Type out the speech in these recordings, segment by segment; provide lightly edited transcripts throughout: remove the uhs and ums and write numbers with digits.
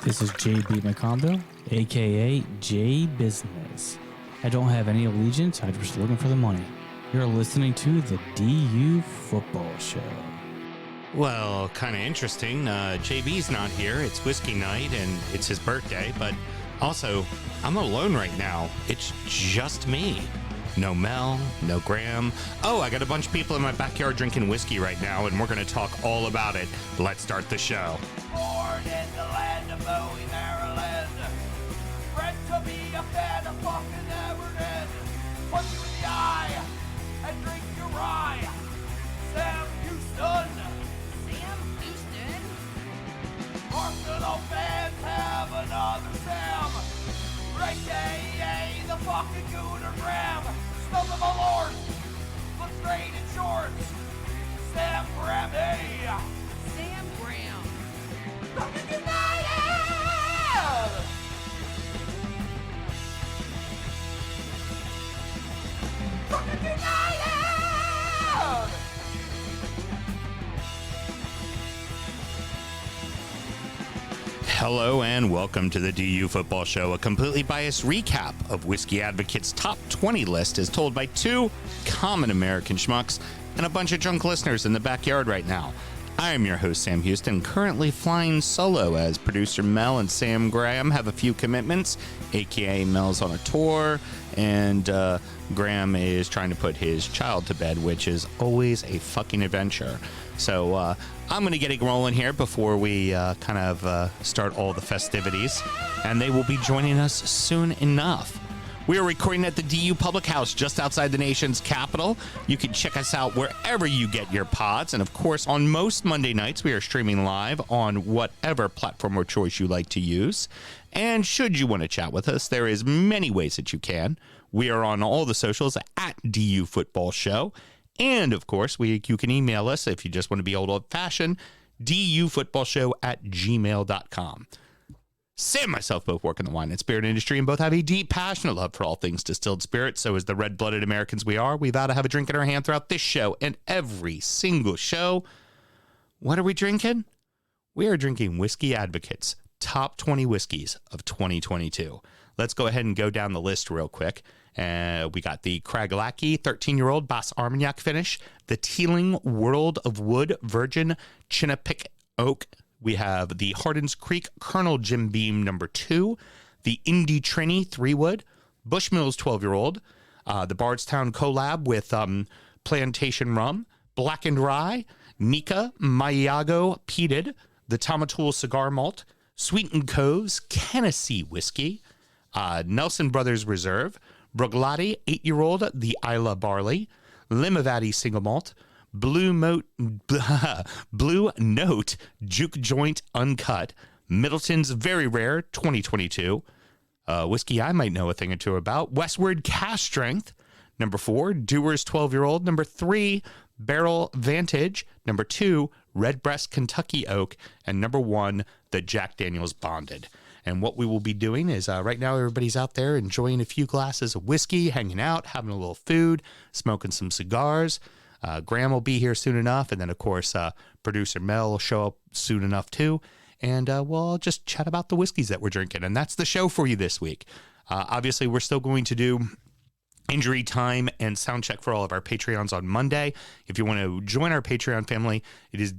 This is JB McConville, aka J Business. I don't have any allegiance, I'm just looking for the money. You're listening to the DU Football Show. Well, kind of interesting. JB's not here. It's whiskey night and it's his birthday, but also I'm alone right now. It's just me. No Mel, no Graham. Oh, I got a bunch of people in my backyard drinking whiskey right now, and we're going to talk all about it. Let's start the show. Born in the land of Bowie, Maryland. Bred to be a fan of fucking Everton. Punch you in the eye and drink your rye. Sam Houston. Sam Houston? Arsenal fans have another Sam. AKA the fucking Gooner Graham. Snub of my lord. Look straight in shorts. Sam Graham, hey. Sam Graham. Fucking United! Fucking United! Hello and welcome to the DU Football Show, a completely biased recap of Whisky Advocate's top 20 list as told by two common American schmucks and a bunch of drunk listeners in the backyard right now. I am your host, Sam Houston, currently flying solo as producer Mel and Sam Graham have a few commitments, aka Mel's on a tour, and Graham is trying to put his child to bed, which is always a fucking adventure. So I'm going to get it rolling here before we start all the festivities, and they will be joining us soon enough. We are recording at the DU Public House just outside the nation's capital. You can check us out wherever you get your pods. And, of course, on most Monday nights, we are streaming live on whatever platform or choice you like to use. And should you want to chat with us, there is many ways that you can. We are on all the socials at DU Football Show. And, of course, you can email us if you just want to be old-fashioned, dufootballshow@gmail.com. Sam and myself both work in the wine and spirit industry and both have a deep, passionate love for all things distilled spirits. So as the red-blooded Americans we are, we vow to have a drink in our hand throughout this show and every single show. What are we drinking? We are drinking Whisky Advocate's top 20 whiskeys of 2022. Let's go ahead and go down the list real quick. We got the Craiglachy 13-year-old Bas Armagnac finish, the Teeling World of Wood Virgin Chinook Oak. We have the Hardins Creek Colonel Jim Beam No. 2, the Indy Trini 3-wood, Bushmills 12-year-old, the Bardstown collab with Plantation Rum, Blackened Rye, Nika Mayago Peated, the Tomatul Cigar Malt, Sweetened Coves Tennessee Whiskey, Nelson Brothers Reserve, Bruglati 8-year-old, the Isla Barley, Limavady Single Malt, Blue Note Juke Joint Uncut, Middleton's Very Rare 2022, whiskey I might know a thing or two about, Westward Cask Strength, No. 4, Dewar's 12-year-old, No. 3, Barrel Vantage, No. 2, Redbreast Kentucky Oak, and No. 1, the Jack Daniel's Bonded. And what we will be doing is right now everybody's out there enjoying a few glasses of whiskey, hanging out, having a little food, smoking some cigars. Graham will be here soon enough. And then, of course, producer Mel will show up soon enough, too. And we'll just chat about the whiskeys that we're drinking. And that's the show for you this week. Obviously, we're still going to do injury time and sound check for all of our Patreons on Monday. If you want to join our Patreon family, it is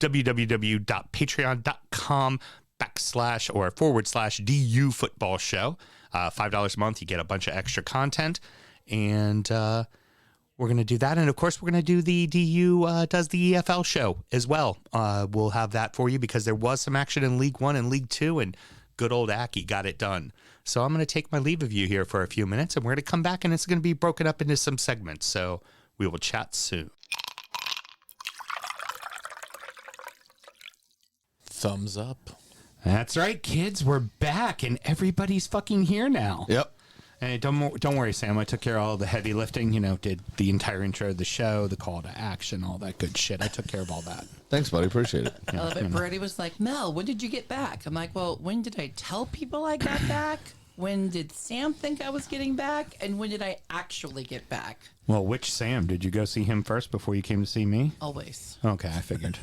www.patreon.com//DU Football Show. $5 a month, you get a bunch of extra content. And we're going to do that. And, of course, we're going to do the DU Does the EFL show as well. We'll have that for you because there was some action in League One and League Two, and good old Aki got it done. So I'm going to take my leave of you here for a few minutes, and we're going to come back, and it's going to be broken up into some segments. So we will chat soon. Thumbs up. That's right, kids. We're back, and everybody's fucking here now. Yep. Hey, don't worry, Sam. I took care of all the heavy lifting. Did the entire intro of the show, the call to action, all that good shit. I took care of all that. Thanks, buddy. Appreciate it. I love it. Brady was like, Mel, when did you get back? I'm like, well, when did I tell people I got back? When did Sam think I was getting back? And when did I actually get back? Well, which Sam? Did you go see him first before you came to see me? Always. Okay, I figured.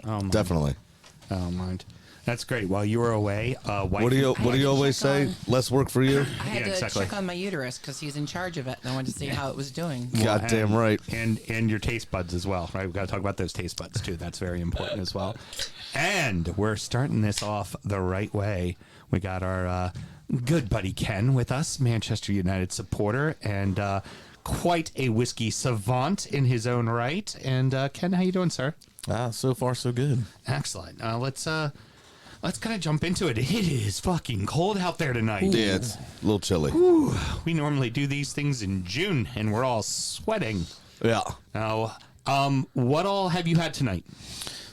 Oh, Definitely. I don't mind. That's great. While you were away, What do you always say? Less work for you? I had Yeah, to exactly. check on my uterus because he's in charge of it, and I wanted to see how it was doing. Goddamn right. And your taste buds as well, right? We've got to talk about those taste buds too. That's very important as well. And we're starting this off the right way. We got our good buddy Ken with us, Manchester United supporter, and quite a whiskey savant in his own right. And Ken, how you doing, sir? So far so good. Excellent. Let's kind of jump into it. It is fucking cold out there tonight. Yeah, it's a little chilly. We normally do these things in June, and we're all sweating. Yeah. Now, what all have you had tonight?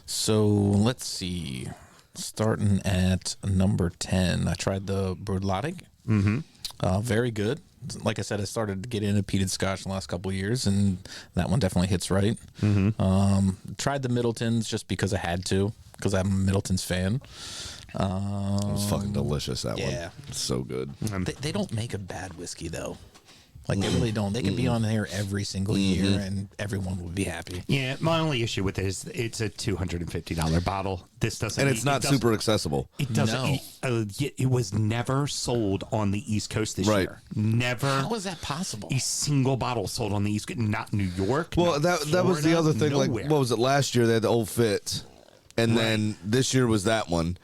So let's see. Starting at number 10, I tried the Brudlatic. Very good. Like I said, I started to get into peated scotch in the last couple of years, and that one definitely hits right. Tried the Middletons just because I had to, because I'm a Middletons fan. It was fucking delicious, that yeah. one. It's so good. They don't make a bad whiskey, though. Like, they really don't. They can be on there every single year, and everyone would be happy. Yeah, my only issue with it is it's a $250 bottle. This doesn't, And it's not super accessible. It doesn't. No. It was never sold on the East Coast this Right. year. Never. How is that possible? A single bottle sold on the East Coast, not New York. Well, not that was the Florida, other thing. nowhere. Like, what was it last year? They had the Old Fitz, and then this year was that one.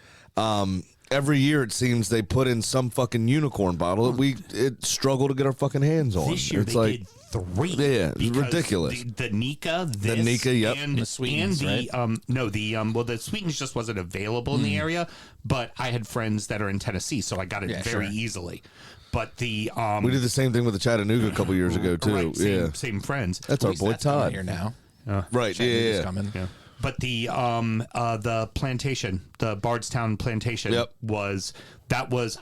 Every year it seems they put in some fucking unicorn bottle that we struggle to get our fucking hands on. This year it's they like, did 3. Yeah, it's because ridiculous. The Nika, this, Nika, yep. and The Sweetens, and the right? well, the Sweetens just wasn't available in the area, but I had friends that are in Tennessee, so I got it very easily. But the we did the same thing with the Chattanooga a couple years ago too. right, yeah, same friends. that's our boy That's coming Todd. here now. Right? Chattanooga's Yeah. coming. Yeah. But the plantation, the Bardstown plantation Yep.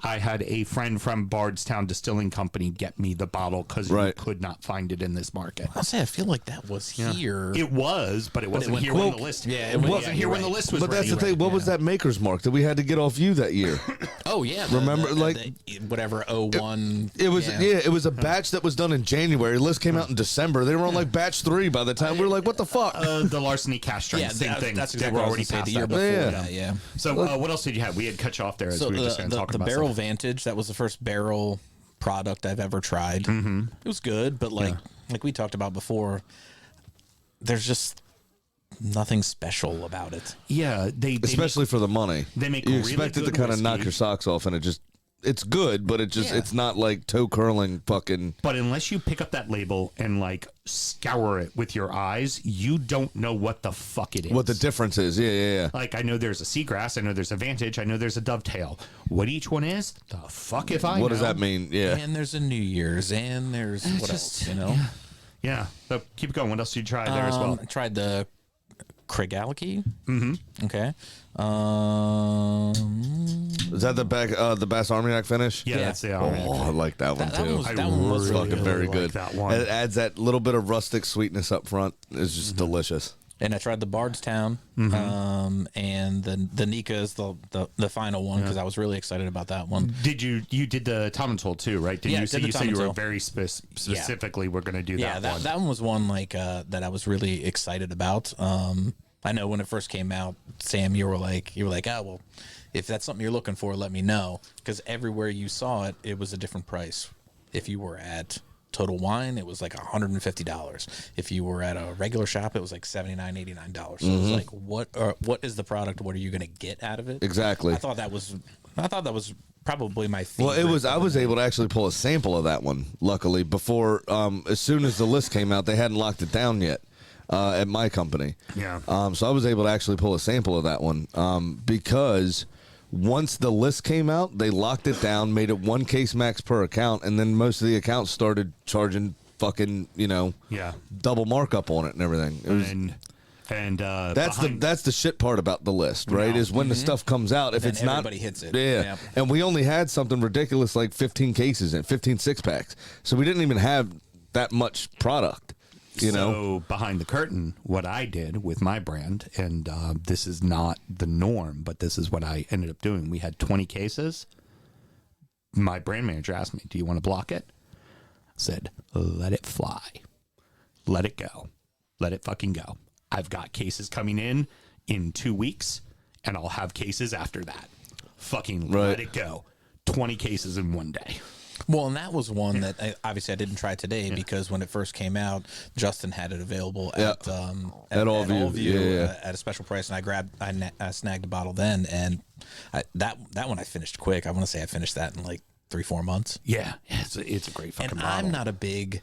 I had a friend from Bardstown Distilling Company get me the bottle because you Right. could not find it in this market. I'll say I feel like that was here. It was, but it wasn't went here quick. when the list. Yeah, it it wasn't yeah, here you're when the right. list was. But that's the ready. thing. What was that maker's mark that we had to get off you that year? Oh yeah, Remember, like- whatever 01. It was it was a batch that was done in January. The list came out in December. They were on like batch 3 by the time. We were like, what the fuck? The larceny cash strain, Yeah, same thing. That's They exactly were what I already was gonna past say, the year that. before Yeah. that. Yeah. So what else did you have? We had cut you off there as So we were just going to talk the about Barrel something. Vantage, that was the first barrel product I've ever tried. Mm-hmm. It was good, but like we talked about before, there's just nothing special about it. Yeah, they Especially for the money. they make you really expect it to good kind of knock whiskey. your socks off, and it's good, but it's not like toe curling fucking. But unless you pick up that label and like scour it with your eyes, you don't know what the fuck it is. What the difference is? Yeah. Like, I know there's a Seagrass, I know there's a Vantage, I know there's a Dovetail. What each one is, the fuck if I What know. does that mean? Yeah. And there's a New Year's, and there's what else? You know, Yeah. So keep going. What else did you try there as well? I tried the Craigallachie. Okay. Is that the Bass Armagnac finish? Yeah, that's the Armagnac. Oh, I like that one That too. one was really fucking good. very like good. that one. And it adds that little bit of rustic sweetness up front. It's just delicious. And I tried the Bardstown, and the Nika is the final one because I was really excited about that one. Did you did the Tomental too, right? Did Yeah, you I say did the you said you were Tomental. very specifically we're going to do Yeah, that one. that one was one like that I was really excited about. I know when it first came out, Sam, you were like, oh well, if that's something you're looking for, let me know, because everywhere you saw it, it was a different price. If you were at Total Wine, it was like $150. If you were at a regular shop, it was like $79, $89. So it was like, what is the product? What are you going to get out of it? Exactly. I thought that was probably my favorite. Well, it was. I was able to actually pull a sample of that one. Luckily, before as soon as the list came out, they hadn't locked it down yet at my company. Yeah. So I was able to actually pull a sample of that one because once the list came out, they locked it down, made it 1 case max per account, and then most of the accounts started charging fucking double markup on it and everything. It was, and that's the shit part about the list, right? Is when the stuff comes out, if Then it's not, everybody hits it. Yeah. Yep. And we only had something ridiculous like 15 cases in 15 6-packs, so we didn't even have that much product. You know, so behind the curtain, what I did with my brand, and this is not the norm, but this is what I ended up doing. We had 20 cases. My brand manager asked me, "Do you want to block it?" I said, "Let it fly, let it go, let it fucking go." I've got cases coming in 2 weeks, and I'll have cases after that. Fucking Right. let it go. 20 cases in one day. Well, and that was one that obviously I didn't try today because when it first came out, Justin had it available at Allview at a special price, and I snagged a bottle then, and that one I finished quick. I want to say I finished that in like 3-4 months. Yeah, it's a great fucking And bottle. I'm not a big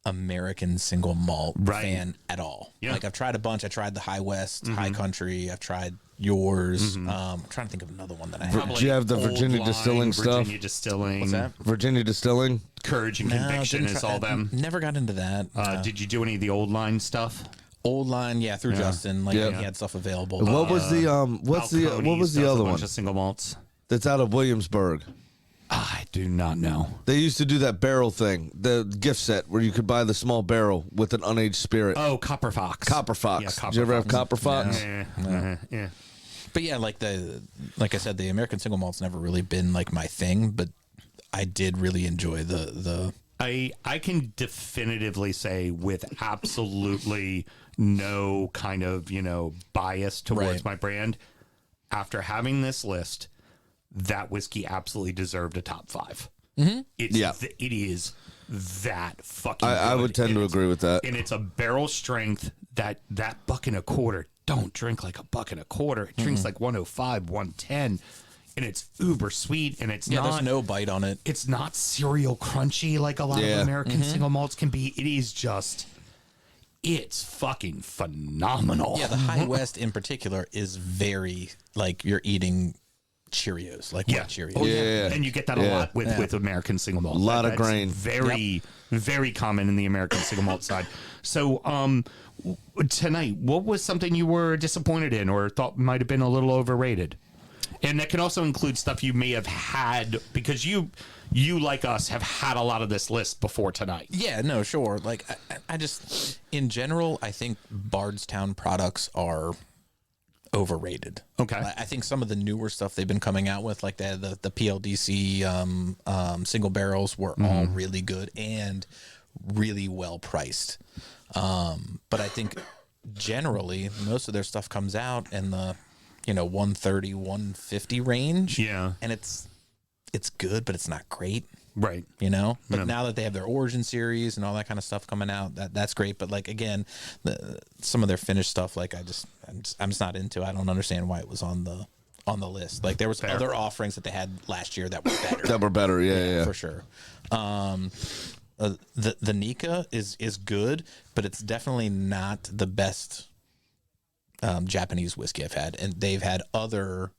American single malt fan at all. Yeah. Like I've tried a bunch. I tried the High West, High Country. I've tried yours. I'm trying to think of another one that I had. Do you have the Old Virginia Line, Distilling stuff? Virginia Distilling. What's that? Virginia Distilling. Courage and No, Conviction didn't is try- all them. Never got into that. Did you do any of the Old Line stuff? Old Line, yeah, through Justin. Like Yeah. he had stuff available. What was the what was Balcones the does other a one bunch of single malts. that's out of Williamsburg? I do not know. They used to do that barrel thing, the gift set where you could buy the small barrel with an unaged spirit. Oh, Copper Fox. Copper Fox. Yeah, Copper Did you ever have Fox. Copper Fox? Yeah. But yeah, like I said, the American single malt's never really been like my thing, but I did really enjoy the I can definitively say with absolutely no kind of, bias towards Right. my brand, after having this list, that whiskey absolutely deserved a top 5. Mm-hmm. Yeah. It is that fucking I good. would tend to agree with that. And it's a barrel strength that $1.25 don't drink like $1.25. It drinks like 105, 110. And it's uber sweet, and it's not. there's no bite on it. It's not cereal crunchy like a lot of American single malts can be. It is just, it's fucking phenomenal. Yeah, the High West in particular is very like you're eating Cheerios, like wet Cheerios. Oh, Yeah. And you get that a lot with American single malt. A lot of That's grain. Very, very common in the American single malt side. So, tonight, what was something you were disappointed in or thought might have been a little overrated? And that can also include stuff you may have had because you like us have had a lot of this list before tonight. Yeah, no, sure. Like I just in general, I think Bardstown products are overrated. Okay. I think some of the newer stuff they've been coming out with, like the PLDC single barrels, were all really good and really well priced. But I think generally most of their stuff comes out in the 130, 150 range. Yeah. And it's good, but it's not great. Right. But now that they have their Origin series and all that kind of stuff coming out, that's great. But like again, some of their finished stuff, like I'm just not into. I don't understand why it was on the list. Like there was other offerings that they had last year that were better. Yeah. For sure. The Nika is good, but it's definitely not the best Japanese whiskey I've had, and they've had other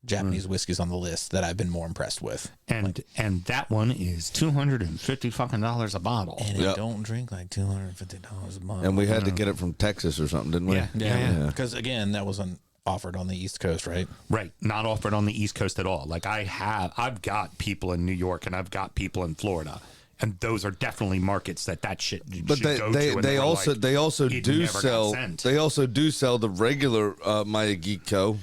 Japanese whiskeys on the list that I've been more impressed with. And that one is $250 fucking dollars a bottle. And it don't drink like $250 a month. And we had to get it from Texas or something, didn't we? Yeah. Because again, that wasn't offered on the East Coast, right? Right. Not offered on the East Coast at all. Like I've got people in New York and I've got people in Florida. And those are definitely markets that shit But should go to. And they were also like, they also it do never got sell sent. they also do sell the regular Mayagikyo,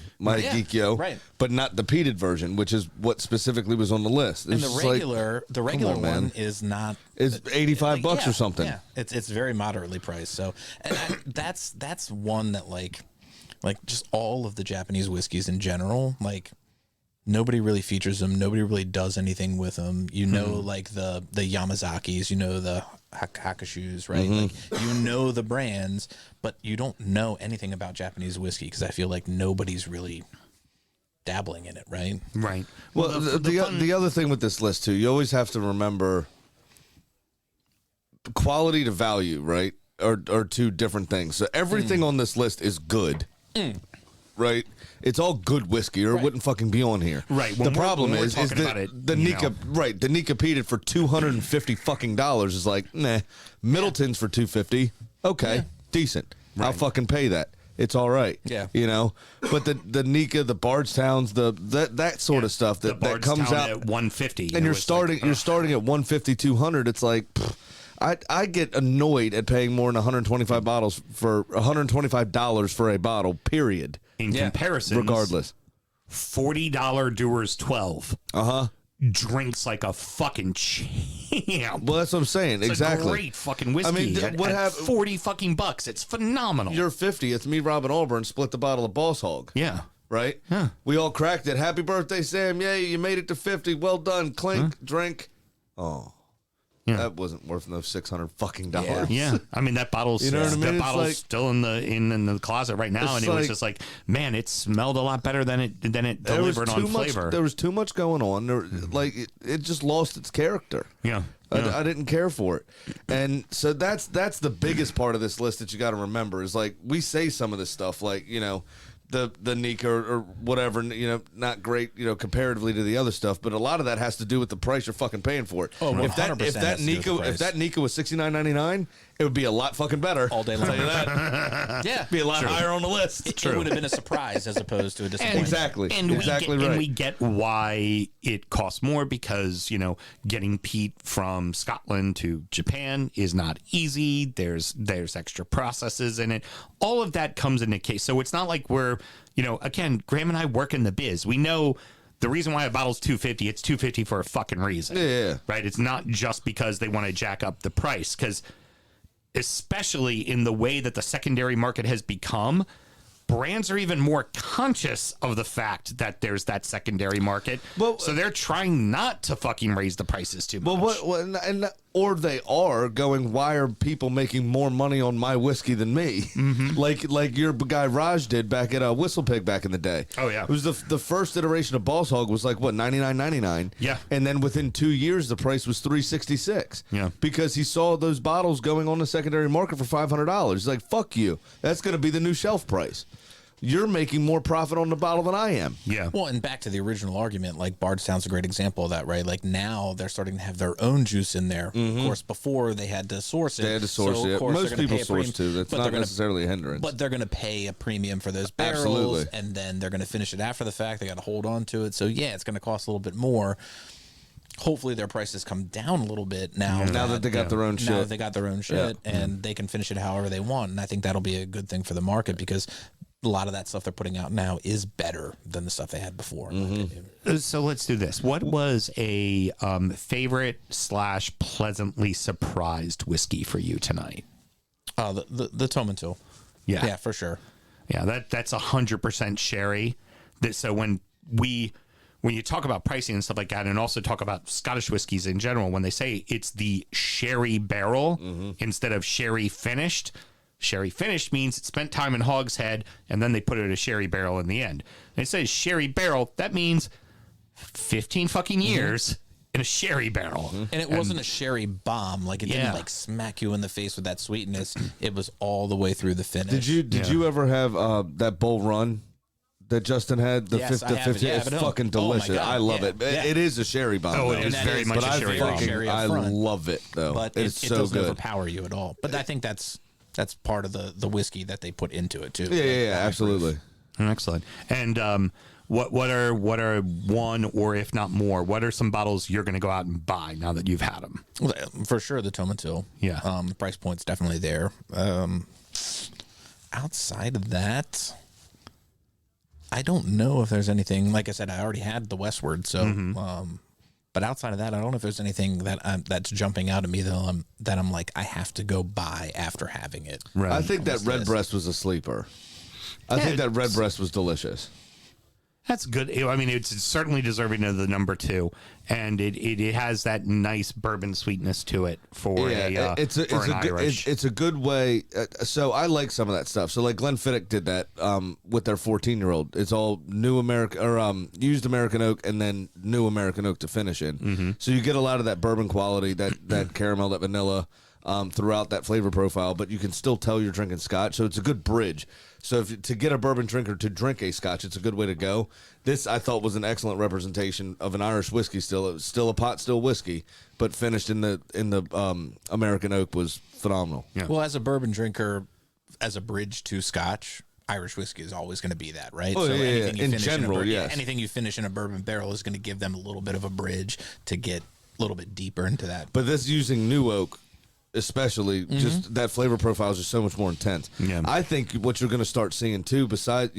right. but not the peated version, which is what specifically was on the list. And It's the just like, regular on, man. one is not. it's $85 or something. Yeah, it's very moderately priced. So, and that's one that like just all of the Japanese whiskeys in general, like nobody really features them. Nobody really does anything with them. Like the Yamazakis, the Hakashus, right? Like the brands, but you don't know anything about Japanese whiskey because I feel like nobody's really dabbling in it, right? Right. Well, the other thing with this list too, you always have to remember quality to value, right? Are two different things. So everything on this list is good, right? It's all good whiskey, or it wouldn't fucking be on here. Right. The problem when we're is talking about that it, the Nika, right? The Nika peated for $250 fucking is like, nah. Middleton's for $250. Okay, decent. I'll fucking pay that. It's all right. Yeah. But the Nika, the Bardstowns, that sort of stuff that comes out at $150, and you're starting at 150, 200. It's like, I get annoyed at paying more than $125 for a bottle. Period. In comparison, Regardless, $40 Dewar's 12 drinks like a fucking champ. well, that's what I'm saying. It's exactly. a great fucking whiskey. I mean, at 40 fucking bucks, it's phenomenal. You're 50. It's me, Robin Auburn, split the bottle of Boss Hog. Yeah. right? Yeah. We all cracked it. Happy birthday, Sam. Yay, you made it to 50. Well done. Clink, drink. Oh. Yeah. That wasn't worth no $600 fucking dollars. Yeah, I mean that bottle's You know what I mean? that It's bottle's like- still in the closet right now, and it was like- just like, man, it smelled a lot better than it There was delivered too on much. flavor. There was too much going on. Like it just lost its character. Yeah. I didn't care for it, and so that's the biggest part of this list that you got to remember is like we say some of this stuff like the Nika or whatever, not great, comparatively to the other stuff, but a lot of that has to do with the price you're fucking paying for it. Oh, if that 100% has to do with the price. if that Nika was $69.99, it would be a lot fucking better All day long. I'll tell you that. Yeah. Be a lot higher on the list. It would have been a surprise as opposed to a disappointment. Exactly. And exactly and right. we get why it costs more because, getting peat from Scotland to Japan is not easy. There's extra processes in it. All of that comes into case. So it's not like we're, again, Graham and I work in the biz. We know the reason why a bottle's $250, it's $250 for a fucking reason. Yeah. Right? It's not just because they want to jack up the price, because especially in the way that the secondary market has become, brands are even more conscious of the fact that there's that secondary market. Well, so they're trying not to fucking raise the prices too much. Or they are going, why are people making more money on my whiskey than me? Mm-hmm. Like your guy Raj did back at Whistle Pig back in the day. Oh, yeah. It was the first iteration of Boss Hog was like, what, $99.99? Yeah. And then within 2 years, the price was $366. Yeah. Because he saw those bottles going on the secondary market for $500. He's like, fuck you. That's going to be the new shelf price. You're making more profit on the bottle than I am. Yeah. Well, and back to the original argument, like Bardstown's a great example of that, right? Like now they're starting to have their own juice in there. Of course, before they had to source it. They had to source so, of it. course, Most they're gonna people pay a source premium, too. That's but not they're gonna- necessarily a hindrance. But they're going to pay a premium for those barrels, Absolutely. and then they're going to finish it after the fact. They got to hold on to it. So yeah, it's going to cost a little bit more. Hopefully their prices come down a little bit now. now that they got their own Now that shit. they got their own shit, and they can finish it however they want. And I think that'll be a good thing for the market because a lot of that stuff they're putting out now is better than the stuff they had before. In my opinion. So let's do this. What was a favorite / pleasantly surprised whiskey for you tonight? The Tomentil. Yeah. Yeah, for sure. Yeah, that's 100% sherry. So when you talk about pricing and stuff like that, and also talk about Scottish whiskeys in general, when they say it's the sherry barrel instead of sherry finished means it spent time in hogshead and then they put it in a sherry barrel in the end. And it says sherry barrel, that means 15 fucking years in a sherry barrel. And it wasn't a sherry bomb. Like it Yeah. didn't like smack you in the face with that sweetness. It was all the way through the finish. Did you ever have that Bull Run that Justin had? The Yes, I have it. 50. Yeah, I It's have it at home. fucking Oh, my delicious. God. I love Yeah. it. Yeah. It is a sherry bomb. Oh, though. it is very much a sherry bomb. Sherry up I front. love it though. But It's it so doesn't good. overpower you at all. But I think that's part of the whiskey that they put into it too. Yeah, absolutely. Excellent. And what are one, or if not more, what are some bottles you're going to go out and buy now that you've had them? Well, for sure, the Tomentil. Yeah. The price point's definitely there. Outside of that, I don't know if there's anything. Like I said, I already had the Westward, so. But outside of that, I don't know if there's anything that's jumping out at me that I'm like I have to go buy after having it. Right. I think that What's Red this? Breast was a sleeper. I think that Red Breast was delicious. That's good. I mean, it's certainly deserving of the number 2, and it has that nice bourbon sweetness to it for an Irish. It's a good way. So I like some of that stuff. So like Glenfiddich did that with their 14-year-old. It's all new American or used American oak and then new American oak to finish in. So you get a lot of that bourbon quality, that caramel, that vanilla. Throughout that flavor profile, but you can still tell you're drinking scotch, so it's a good bridge. So to get a bourbon drinker to drink a scotch, it's a good way to go. This I thought was an excellent representation of an Irish whiskey. Still, it was still a pot still whiskey, but finished in the American oak was phenomenal. Yeah. Well, as a bourbon drinker, as a bridge to scotch, Irish whiskey is always going to be that, right? Oh, yeah, anything yeah. In finish general, yes. anything you finish in a bourbon barrel is going to give them a little bit of a bridge to get a little bit deeper into that. But this using new oak, especially, just that flavor profile is just so much more intense. Yeah. I think what you're going to start seeing too, besides,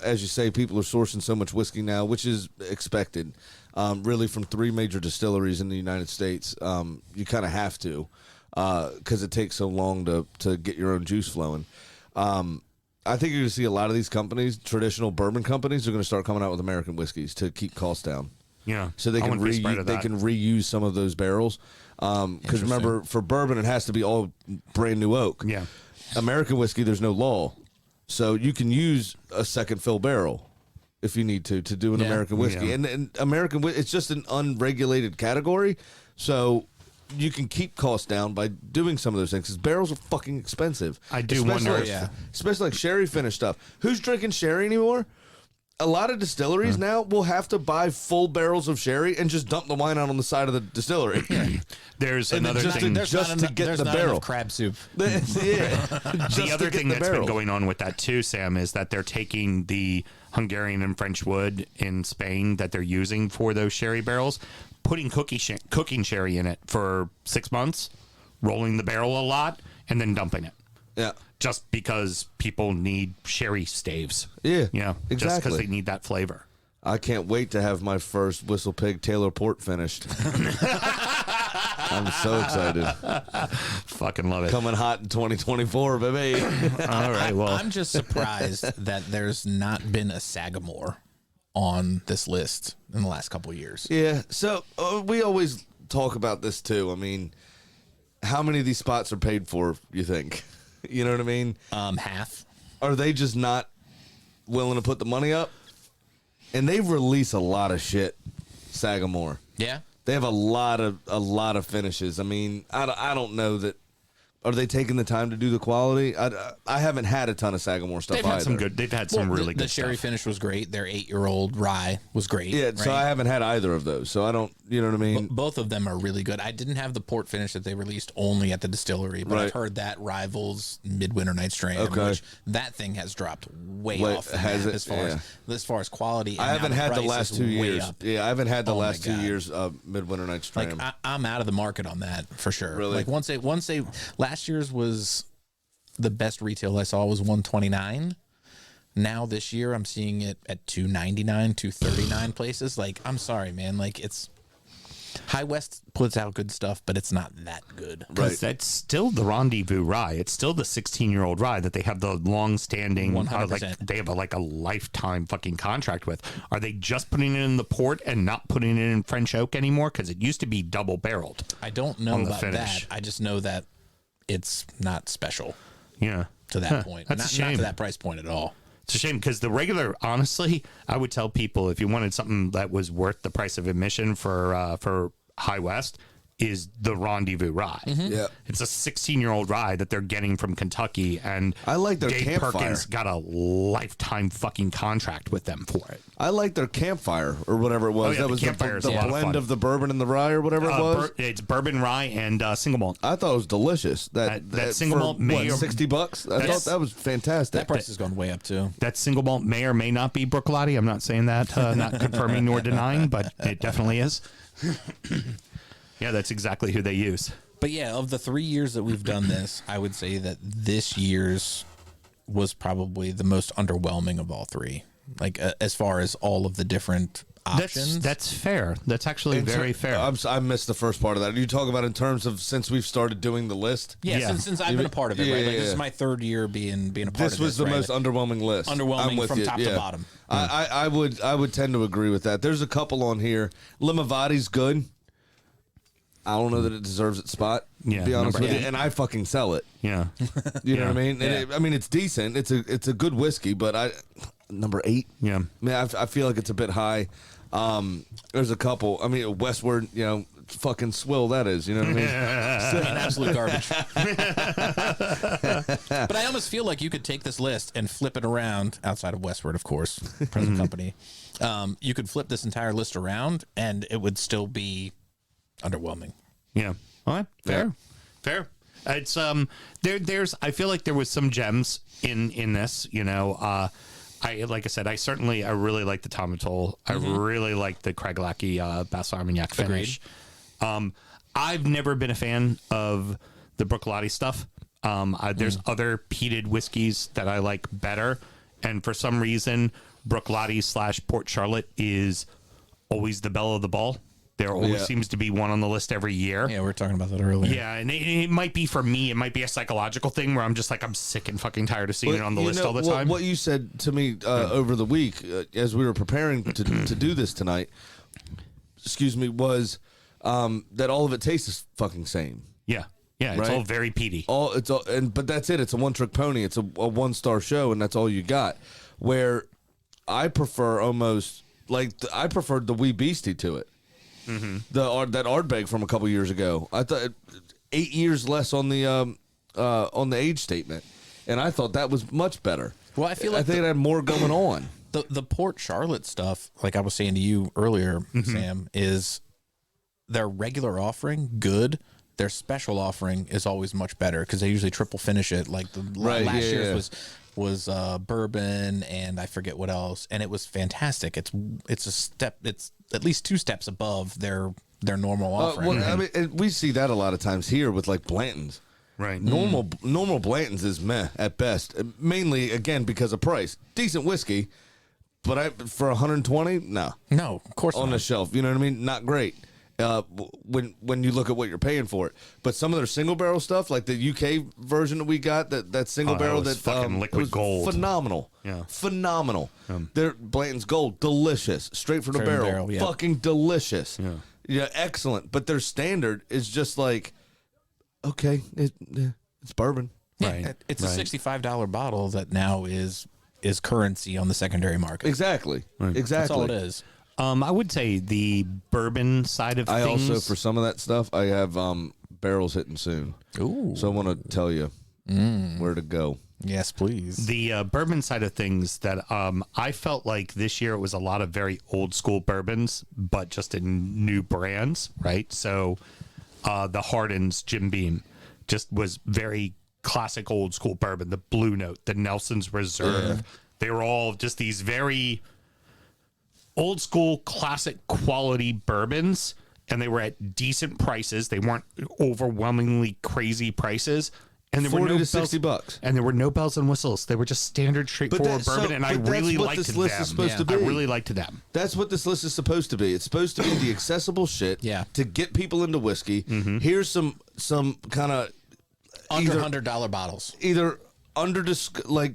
as you say, people are sourcing so much whiskey now, which is expected, really from 3 major distilleries in the United States. You kind of have to, because it takes so long to get your own juice flowing. I think you're going to see a lot of these companies, traditional bourbon companies, are going to start coming out with American whiskeys to keep costs down. Yeah. So they can reuse some of those barrels. Because remember, for bourbon, it has to be all brand new oak. Yeah. American whiskey, there's no law. So you can use a second fill barrel if you need to do an American whiskey. Yeah. And American, it's just an unregulated category. So you can keep costs down by doing some of those things because barrels are fucking expensive. I do especially wonder. especially like sherry finished stuff. Who's drinking sherry anymore? A lot of distilleries now will have to buy full barrels of sherry and just dump the wine out on the side of the distillery. There's And another just thing. to get the barrel. Crab soup. The other thing that's been going on with that too, Sam, is that they're taking the Hungarian and French wood in Spain that they're using for those sherry barrels, putting cooking sherry in it for 6 months, rolling the barrel a lot, and then dumping it. Yeah. Just because people need sherry staves. Yeah, Yeah. Just because exactly. they need that flavor. I can't wait to have my first Whistle Pig Taylor Port finished. I'm so excited. Fucking love it. Coming hot in 2024, baby. All right. Well, I'm just surprised that there's not been a Sagamore on this list in the last couple of years. Yeah, so we always talk about this too. I mean, how many of these spots are paid for, you think? You know what I mean? Half. Are they just not willing to put the money up? And they release a lot of shit, Sagamore. Yeah. They have a lot of finishes. I mean, I don't know that. Are they taking the time to do the quality? I haven't had a ton of Sagamore stuff. they've either. had some good. They've had some really good. The sherry stuff. finish was great. Their 8-year-old rye was great. Yeah, right? so I haven't had either of those. So I don't. You know what I mean? Both of them are really good. I didn't have the port finish that they released only at the distillery, but Right. I've heard that rivals Midwinter Night's Dram, Okay. which that thing has dropped way Wait, off the has map it? as far as quality. I and haven't now had the price last is 2 way years. up. Yeah, I haven't had the Oh my last 2 God. years of Midwinter Night's Dram. Like I'm out of the market on that for sure. Really? Like once they last year's was the best retail I saw was 129. Now this year I'm seeing it at 299, 239 places. Like I'm sorry, man. Like it's High West puts out good stuff, but it's not that good. Because that's still the Rendezvous rye. It's still the 16-year-old rye that they have the long-standing, 100%. they have a lifetime fucking contract with. Are they just putting it in the port and not putting it in French oak anymore? Because it used to be double-barreled. I don't know on the about finish. that. I just know that it's not special Yeah. to that point. That's not, a shame. not to that price point at all. It's a shame because the regular, honestly, I would tell people if you wanted something that was worth the price of admission for High West, is the Rendezvous rye. Yeah. It's a 16-year-old rye that they're getting from Kentucky, and I like their Dave Campfire. Perkins got a lifetime fucking contract with them for it. I like their Campfire or whatever it was. Oh, yeah, that the was Campfire is a the lot of blend fun. of the bourbon and the rye or whatever it was. It's bourbon rye and single malt. I thought it was delicious. That single for, malt may what, or- $60? I thought that was fantastic. That price has gone way up too. That single malt may or may not be Brooklotti. I'm not saying that, not confirming nor denying, but it definitely is. Yeah, that's exactly who they use. But yeah, of the 3 years that we've done this, I would say that this year's was probably the most underwhelming of all three. Like as far as all of the different options. That's fair. That's actually very fair. I missed the first part of that. You talk about in terms of since we've started doing the list. yeah, Yeah. Since I've been a part of it, Yeah, right? Like yeah, this is yeah. my third year being a part of This this. was the right? most underwhelming list. Underwhelming I'm with from you. top to Yeah. bottom. I would tend to agree with that. There's a couple on here. Limavadi's good. I don't know that it deserves its spot. Yeah, to be honest number with you, 8. and I fucking sell it. Yeah. You know Yeah. what I mean? And I mean, it's decent. It's a good whiskey, but number 8. Yeah. Man, I feel like it's a bit high. There's a couple. I mean, Westward, fucking swill that is. You know what I mean? Absolute garbage. But I almost feel like you could take this list and flip it around outside of Westward, of course, present company. You could flip this entire list around and it would still be underwhelming. Yeah. All right. Fair. Fair. It's there's I feel like there was some gems in this, I like I said, I really like the Tomatol. I really like the Craig Lackey Bass Armagnac finish. I've never been a fan of the Brooklotti stuff. There's other peated whiskeys that I like better, and for some reason Brooklotti / Port Charlotte is always the belle of the ball. There always seems to be one on the list every year. Yeah, we were talking about that earlier. Yeah, and it might be for me. It might be a psychological thing where I'm just like, I'm sick and fucking tired of seeing it on the list all the time. What you said to me over the week as we were preparing to do this tonight, was that all of it tastes fucking same. Yeah, it's Right? all very peaty. But that's it. It's a one-trick pony. It's a one-star show, and that's all you got. Where I prefer almost I preferred the Wee Beastie to it. Mm-hmm. That Ardbeg from a couple years ago. I thought 8 years less on the age statement, and I thought that was much better. Well, I think it had more going on. The Port Charlotte stuff, like I was saying to you earlier, Sam, is their regular offering good. Their special offering is always much better because they usually triple finish it. Like last year's was bourbon and I forget what else, and it was fantastic. It's a step. It's at least 2 steps above their normal offering. I mean, we see that a lot of times here with like Blanton's. Right. Normal Blanton's is meh at best. Mainly again because of price. Decent whiskey, but for 120, no, of course on not. the shelf. You know what I mean? Not great. When you look at what you're paying for it, but some of their single barrel stuff, like the UK version that we got, that single barrel that was fucking liquid was gold, phenomenal, phenomenal. Their Blanton's Gold, delicious, straight from the barrel, fucking delicious, excellent. But their standard is just like, okay, it's bourbon, right? It's a $65 bottle that now is currency on the secondary market. Exactly, exactly. That's all it is. I would say the bourbon side of things. I also, for some of that stuff, I have barrels hitting soon. Ooh. So I want to tell you where to go. Yes, please. The bourbon side of things that I felt like this year it was a lot of very old school bourbons, but just in new brands, right? So the Hardin's Jim Beam just was very classic old school bourbon. The Blue Note, the Nelson's Reserve, they were all just these very old school classic quality bourbons, and they were at decent prices. They weren't overwhelmingly crazy prices, and there were no $40 to $60, and there were no bells and whistles. They were just standard, straightforward bourbon, and I really liked them. I really liked them. That's what this list is supposed to be. It's supposed to be the accessible shit to get people into whiskey. Here's some kind of under $100 bottles, either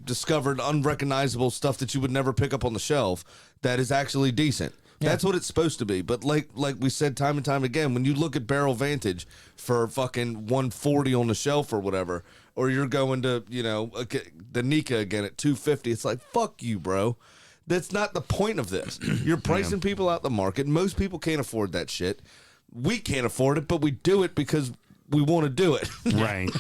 discovered, unrecognizable stuff that you would never pick up on the shelf that is actually decent. That's what it's supposed to be. But like we said time and time again, when you look at Barrel Vantage for fucking 140 on the shelf or whatever, or you're going to, the Nika again at 250, it's like, fuck you, bro. That's not the point of this. You're pricing people out the market. Most people can't afford that shit. We can't afford it, but we do it because we want to do it. Right.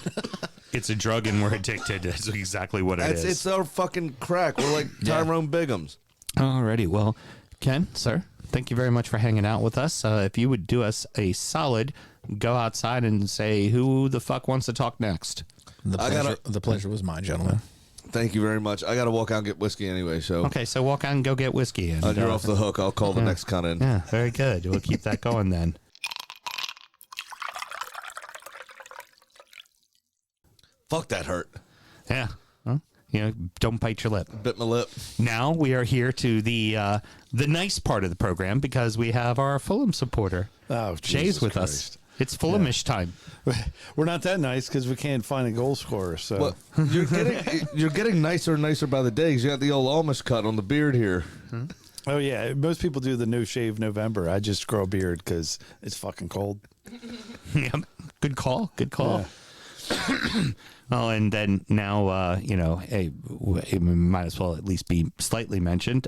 It's a drug and we're addicted. That's exactly what it is. It's our fucking crack. We're like Tyrone Biggums. Alrighty. Well, Ken, sir, thank you very much for hanging out with us. If you would do us a solid, go outside and say who the fuck wants to talk next. The pleasure was mine, gentlemen. Thank you very much. I got to walk out and get whiskey anyway. So okay, so walk out and go get whiskey. And you're off the hook. I'll call the next cunt in. Yeah, very good. We'll keep that going then. Fuck, that hurt. Yeah. Well, don't bite your lip. Bit my lip. Now we are here to the nice part of the program because we have our Fulham supporter. Oh, Shay's with us. It's Fulhamish time. We're not that nice because we can't find a goal scorer. So well, you're getting nicer and nicer by the day because you got the old Amish cut on the beard here. Oh yeah, most people do the no shave November. I just grow a beard because it's fucking cold. Yeah, good call. Good call. Yeah. Oh, and then now, hey, we might as well at least be slightly mentioned.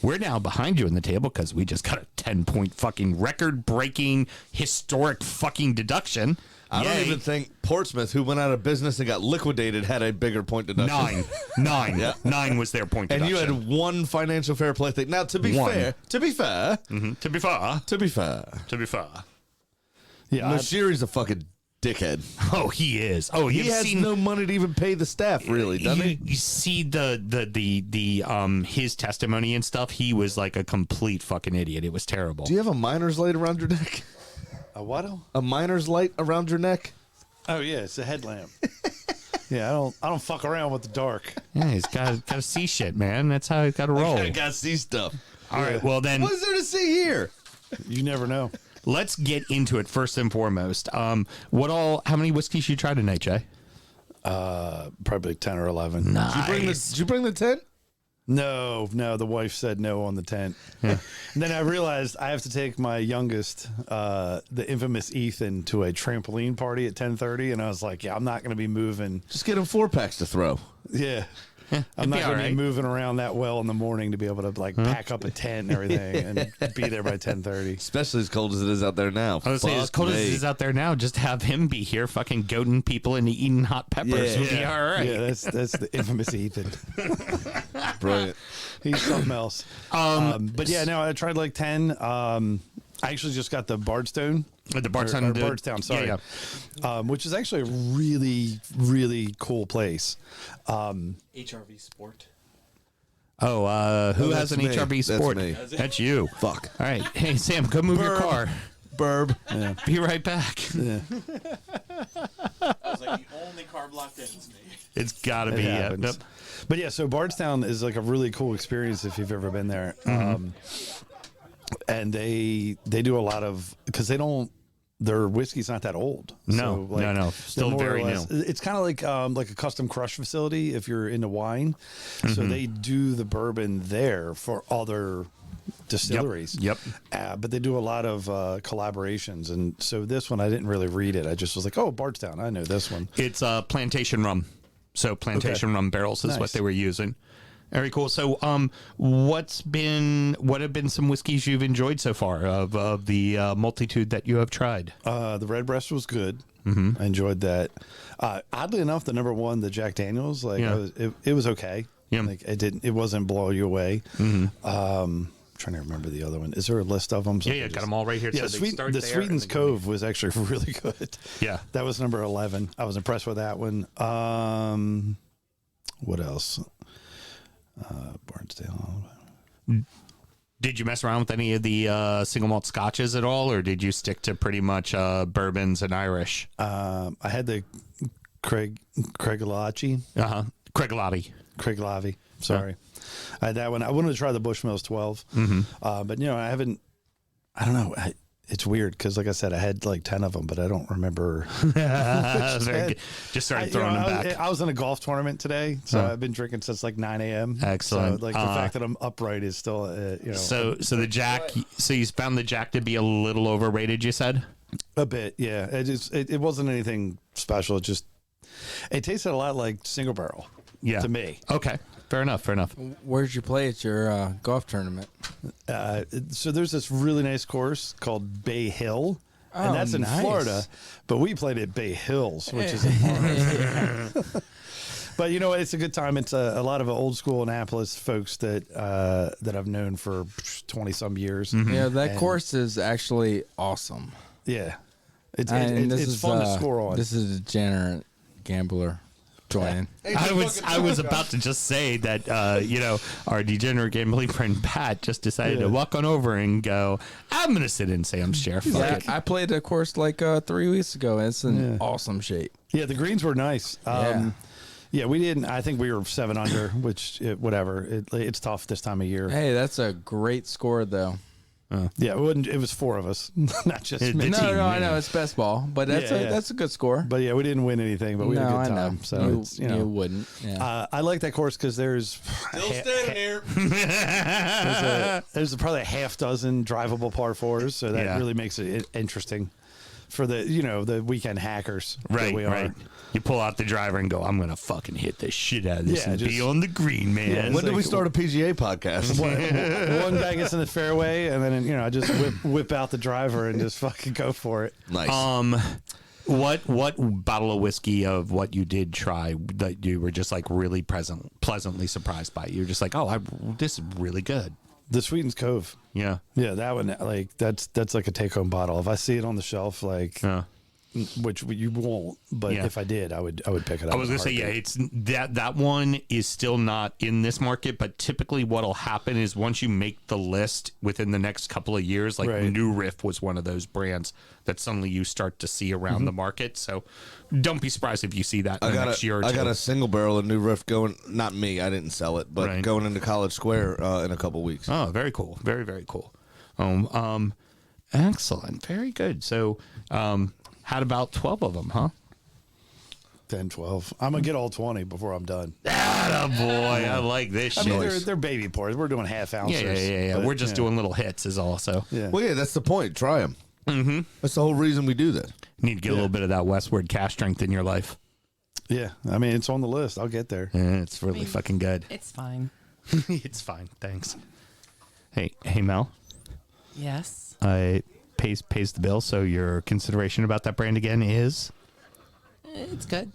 We're now behind you in the table because we just got a 10-point fucking record-breaking, historic fucking deduction. I don't even think Portsmouth, who went out of business and got liquidated, had a bigger point deduction. 9. Yeah. 9 was their point and deduction. And you had one financial fair play thing. Now, to be fair. Yeah, Mashiri's a fucking dickhead. Oh, he is. Oh, he has no money to even pay the staff, really, doesn't he? You see the his testimony and stuff. He was like a complete fucking idiot. It was terrible. Do you have a miner's light around your neck? A what? A miner's light around your neck? Oh yeah, it's a headlamp. Yeah, I don't fuck around with the dark. Yeah, he's got to see shit, man. That's how he's got to roll. I got to see stuff. All right, well then. What is there to see here? You never know. let's get into it first and foremost. How many whiskeys you tried tonight, Jay? Probably 10 or 11. Nice. Did you bring the tent? No, the wife said no on the tent. Yeah. And then I realized I have to take my youngest, the infamous Ethan, to a trampoline party at 10:30, and I was like, yeah, I'm not going to be moving. Just get him 4-packs to throw. Yeah. I'm not going to be moving around that well in the morning to be able to pack up a tent and everything and be there by 10:30. Especially as cold as it is out there now. I would say as cold as it is out there now, just have him be here fucking goading people into eating hot peppers would be all right. Yeah, that's the infamous Ethan. Brilliant. He's something else. But yeah, no, I tried like 10. I actually just got the Bardstown. The Bardstown, Bardstown, sorry. Which is actually a really, really cool place. HRV Sport. Who has an me. HRV Sport? That's me. That's you. Fuck. All right. Hey, Sam, go move your car. Burb. Yeah. Be right back. Yeah. I was like, the only carb locked in is me. It's got to be. happens. Yep. But yeah, so Bardstown is like a really cool experience if you've ever been there. And they do a lot of, because their whiskey's not that old. No, no. Still more or very less- new. It's kind of like a custom crush facility if you're into wine. So they do the bourbon there for other distilleries. Yep. But they do a lot of collaborations. And so this one, I didn't really read it. I just was like, oh, Bardstown, I know this one. It's plantation rum. So plantation rum barrels is what Nice. they were using. Very cool. So, what have been some whiskeys you've enjoyed so far of the multitude that you have tried? The Redbreast was good. I enjoyed that. Oddly enough, the number one, the Jack Daniels, it was okay. Yeah. Like it wasn't blow you away. Trying to remember the other one. Is there a list of them? Yeah, got them all right here. Yeah, So they start the there Sweetens and they go- Cove was actually really good. Yeah. That was number 11. I was impressed with that one. What else? Barnsdale. Did you mess around with any of the single malt scotches at all, or did you stick to pretty much bourbons and Irish? I had the Craigellachie. Craig Lavi. Sorry. I had that one. I wanted to try the Bushmills 12. But, I don't know. It's weird because, like I said, I had like 10 of them, but I don't remember. Very good. Just started throwing them back. I was in a golf tournament today, so I've been drinking since like 9 a.m. Excellent. So, like, the fact that I'm upright is still, So the Jack. So you found the Jack to be a little overrated. You said a bit. Yeah. It wasn't anything special. It tasted a lot like single barrel. Yeah. To me. Okay. Fair enough. Where'd you play at your golf tournament? So there's this really nice course called Bay Hill, and Oh, that's in nice. Florida. But we played at Bay Hills, which is in Florida. But it's a good time. It's a lot of old school Annapolis folks that I've known for 20 some years. Yeah, that And- course is actually awesome. Yeah, it's This fun to score on. This is a degenerate gambler joining. I was about to just say that our degenerate gambling friend Pat just decided to walk on over and go, I'm gonna sit in Sam's chair. Fuck Yeah, it. I played the course like 3 weeks ago. And it's in awesome shape. Yeah, the greens were nice. Yeah. We didn't. I think we were 7 under, which whatever. It's tough this time of year. Hey, that's a great score though. Yeah, it was 4 of us, not just It- me. the team, No, I know it's best ball, but that's Yeah. that's a good score. But yeah, we didn't win anything, but we had a good time. know. So you, it's, you wouldn't. Yeah. I like that course because there's here. there's probably a half dozen drivable par 4s, so that Yeah. really makes it interesting for the weekend hackers. that Right, we are. right. You pull out the driver and go, I'm going to fucking hit the shit out of this Yeah, and be just- on the green, man. When did we start a PGA podcast? One guy gets in the fairway, and then I just whip out the driver and just fucking go for it. Nice. What bottle of whiskey of what you did try that you were just like really pleasantly surprised by? You're just like, this is really good. The Sweetens Cove. Yeah. Yeah, that one, like that's like a take-home bottle. If I see it on the shelf, like which you won't, but Yeah. if I did, I would pick it up. I was gonna say, yeah, it's that one is still not in this market, but typically what'll happen is once you make the list within the next couple of years, like Right. New Riff was one of those brands that suddenly you start to see around the market. So don't be surprised if you see that in the next year or two. I got a single barrel of New Riff going. Not me, I didn't sell it, but Right. going into College Square in a couple weeks. Oh, very cool. Very, very cool. Excellent. Very good. So, had about 12 of them, huh? 10, 12. I'm going to get all 20 before I'm done. Boy, I like this I shit. mean, they're baby pours. We're doing half ounces. Yeah. but, We're just doing little hits is also. Yeah. Well, yeah, that's the point. Try them. Mm-hmm. That's the whole reason we do this. Need to get a little bit of that westward cash strength in your life. Yeah. I mean, it's on the list. I'll get there. Yeah, it's really fucking good. It's fine. It's fine. Thanks. Hey, Mel. Yes. Pays the bill. So your consideration about that brand again is? It's good.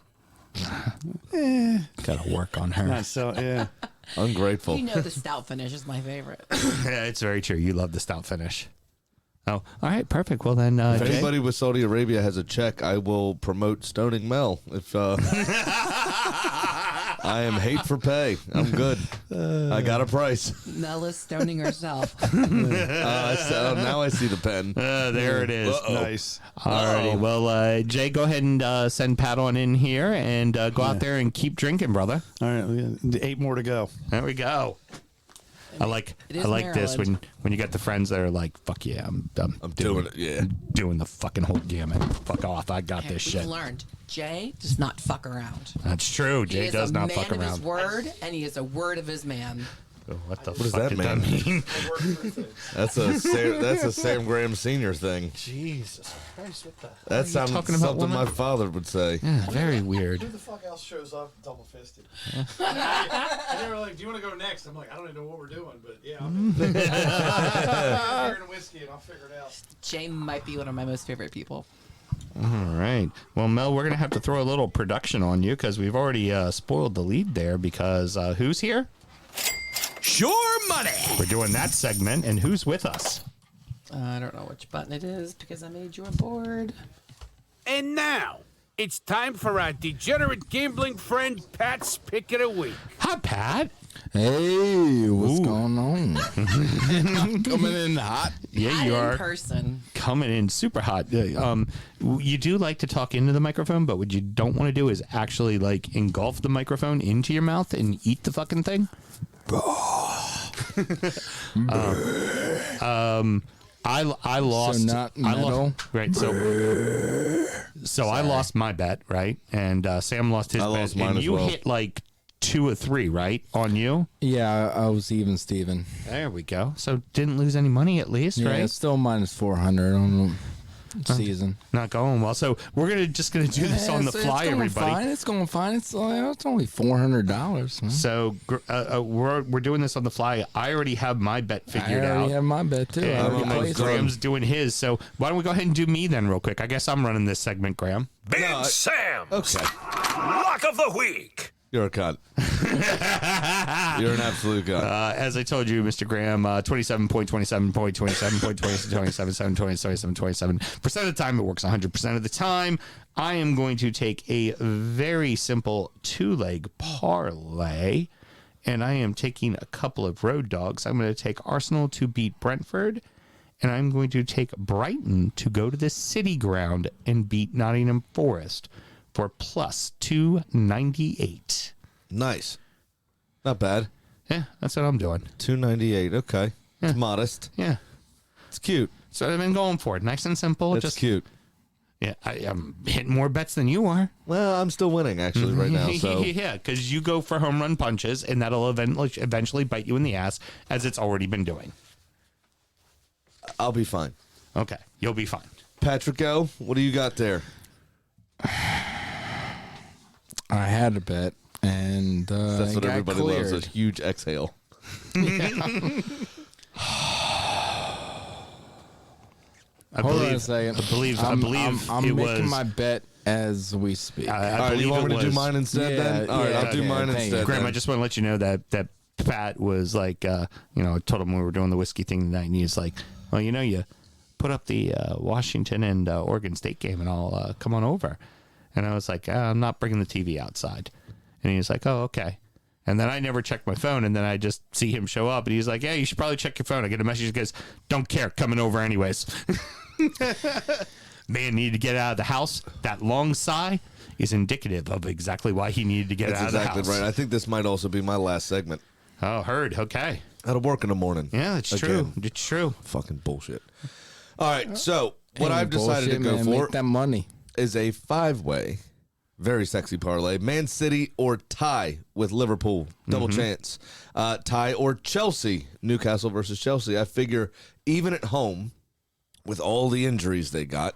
Gotta work on her. Not so, yeah. Ungrateful. You know the stout finish is my favorite. Yeah, it's very true. You love the stout finish. Oh, all right, perfect. Well then, If Jay? anybody with Saudi Arabia has a check, I will promote stoning Mel. If I am hate for pay, I'm good. I got a price. Nella's stoning herself. So now I see the pen. There it is. Nice. Alrighty. Well, Jay, go ahead and send Pat on in here and go out there and keep drinking, brother. All right. We got 8 more to go. There we go. I like this Maryland. when you get the friends that are like, "Fuck yeah, I'm doing it, yeah. doing the fucking whole gamut. Fuck off, I got this We've shit." learned Jay does not fuck around. That's true. Jay He is does a not man fuck of his around. word, and he is a word of his man. Oh, what does that mean? That's a Sam Graham Sr. thing. Jesus Christ! What the? That sounds talking about, something woman? my father would say. Yeah, very weird. Who the fuck else shows up double fisted? And they were like, "Do you want to go next?" I'm like, "I don't even know what we're doing, but yeah, I'm beer and whiskey, and I'll figure it out." Jay might be one of my most favorite people. All right. Well, Mel, we're gonna have to throw a little production on you because we've already spoiled the lead there. Because who's here? Sure money. We're doing that segment, and who's with us? I don't know which button it is because I made your board. And now, it's time for our degenerate gambling friend Pat's Pick of the Week. Hi, Pat. Hey, what's going on? Coming in hot. Yeah, Not you in are person. coming in super hot. You do like to talk into the microphone, but what you don't want to do is actually like engulf the microphone into your mouth and eat the fucking thing. I lost. So not metal? Right. So I lost my bet, right? And Sam lost his I bet. lost mine and as you well. hit like 2 or 3, right? On you. Yeah, I was even, Steven. There we go. So didn't lose any money at least, Yeah, right? it's still minus 400 on the season. Not going well. So we're just gonna do this on the fly, everybody. It's going fine. It's only $400. Man. So we're doing this on the fly. I already have my bet figured I already out. have my bet too. I And already placed it. Graham's doing his. So why don't we go ahead and do me then real quick? I guess I'm running this segment, Graham. Big Sam. Okay. Lock of the week. You're a cunt. You're an absolute cunt. As I told you, Mr. Graham, 27% of the time. It works 100% of the time. I am going to take a very simple 2-leg parlay, and I am taking a couple of road dogs. I'm going to take Arsenal to beat Brentford, and I'm going to take Brighton to go to the City Ground and beat Nottingham Forest for plus 298. Nice. Not bad. Yeah, that's what I'm doing. 298. Okay. It's modest. Yeah. It's cute. So I've been going for it. Nice and simple. It's Just cute. Yeah, I'm hitting more bets than you are. Well, I'm still winning actually right now. So yeah, because you go for home run punches, and that'll eventually bite you in the ass, as it's already been doing. I'll be fine. Okay, you'll be fine. Patrick O, what do you got there? I had a bet, and That's it what got everybody cleared. loves, a huge exhale. Hold on a second. I believe I'm it making was my bet as we speak. I All right, believe you want it me to do was- mine instead then? All right, yeah, I'll do okay, mine thank instead. you. Graham, then. I just want to let you know that Pat was like, I told him we were doing the whiskey thing tonight, and he's like, well, you put up the Washington and Oregon State game, and I'll come on over. And I was like, I'm not bringing the TV outside. And he was like, oh, okay. And then I never checked my phone, and then I just see him show up, and he's like, yeah, you should probably check your phone. I get a message that goes, don't care, coming over anyways. Man needed to get out of the house. That long sigh is indicative of exactly why he needed to get That's out exactly of the house. right. I think this might also be my last segment. Oh, heard. Okay. Out of work in the morning. Yeah, it's Again. true. It's true. Fucking bullshit. All right, so what I've decided to go for make that money. is a 5-way, very sexy parlay. Man City or tie with Liverpool, double chance. Tie or Chelsea, Newcastle versus Chelsea. I figure even at home, with all the injuries they got,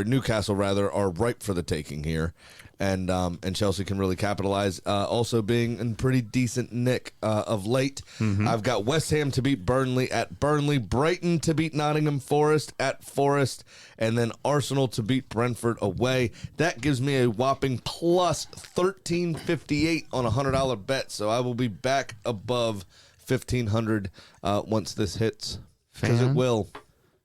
Newcastle rather, are ripe for the taking here. And Chelsea can really capitalize. Also being in pretty decent nick of late. I've got West Ham to beat Burnley at Burnley, Brighton to beat Nottingham Forest at Forest, and then Arsenal to beat Brentford away. That gives me a whopping plus $13.58 on a $100 bet. So I will be back above $1,500 once this hits, because it will.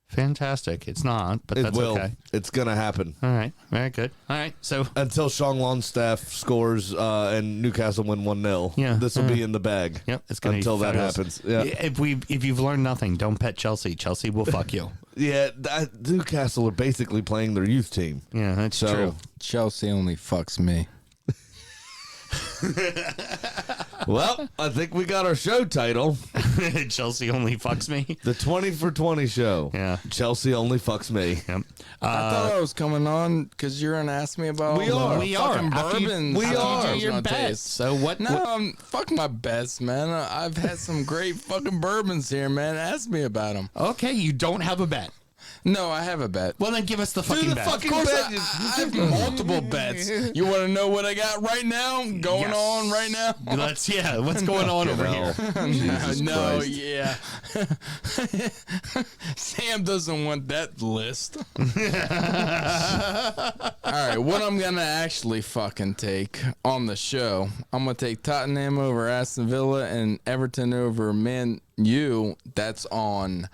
Fantastic. It's not, but It that's will. okay. It's going to happen. All right. Very good. All right. So Until Sean Longstaff scores and Newcastle win 1-0. Yeah. This will be in the bag. yep, it's going to Until that happens. Yeah. If you've learned nothing, don't bet Chelsea. Chelsea will fuck you. Yeah, Newcastle are basically playing their youth team. Yeah, that's So- true. Chelsea only fucks me. Well, I think we got our show title. Chelsea only fucks me. The 20 for 20 show. Yeah. Chelsea only fucks me. Yep. I thought I was coming on because you're gonna ask me about We are. We are. fucking After you- bourbons. we I are. was Your gonna bets. taste. So what? No, fuck my bets, man. I've had some great fucking bourbons here, man. Ask me about them. Okay, you don't have a bet. No, I have a bet. Well, then give us the fucking bet. Of course, I have multiple bets. You want to know what I got right now? Going on right now? What's going on over here? No, yeah. Sam doesn't want that list. All right, what I'm going to actually fucking take on the show, I'm going to take Tottenham over Aston Villa and Everton over Man U. That's on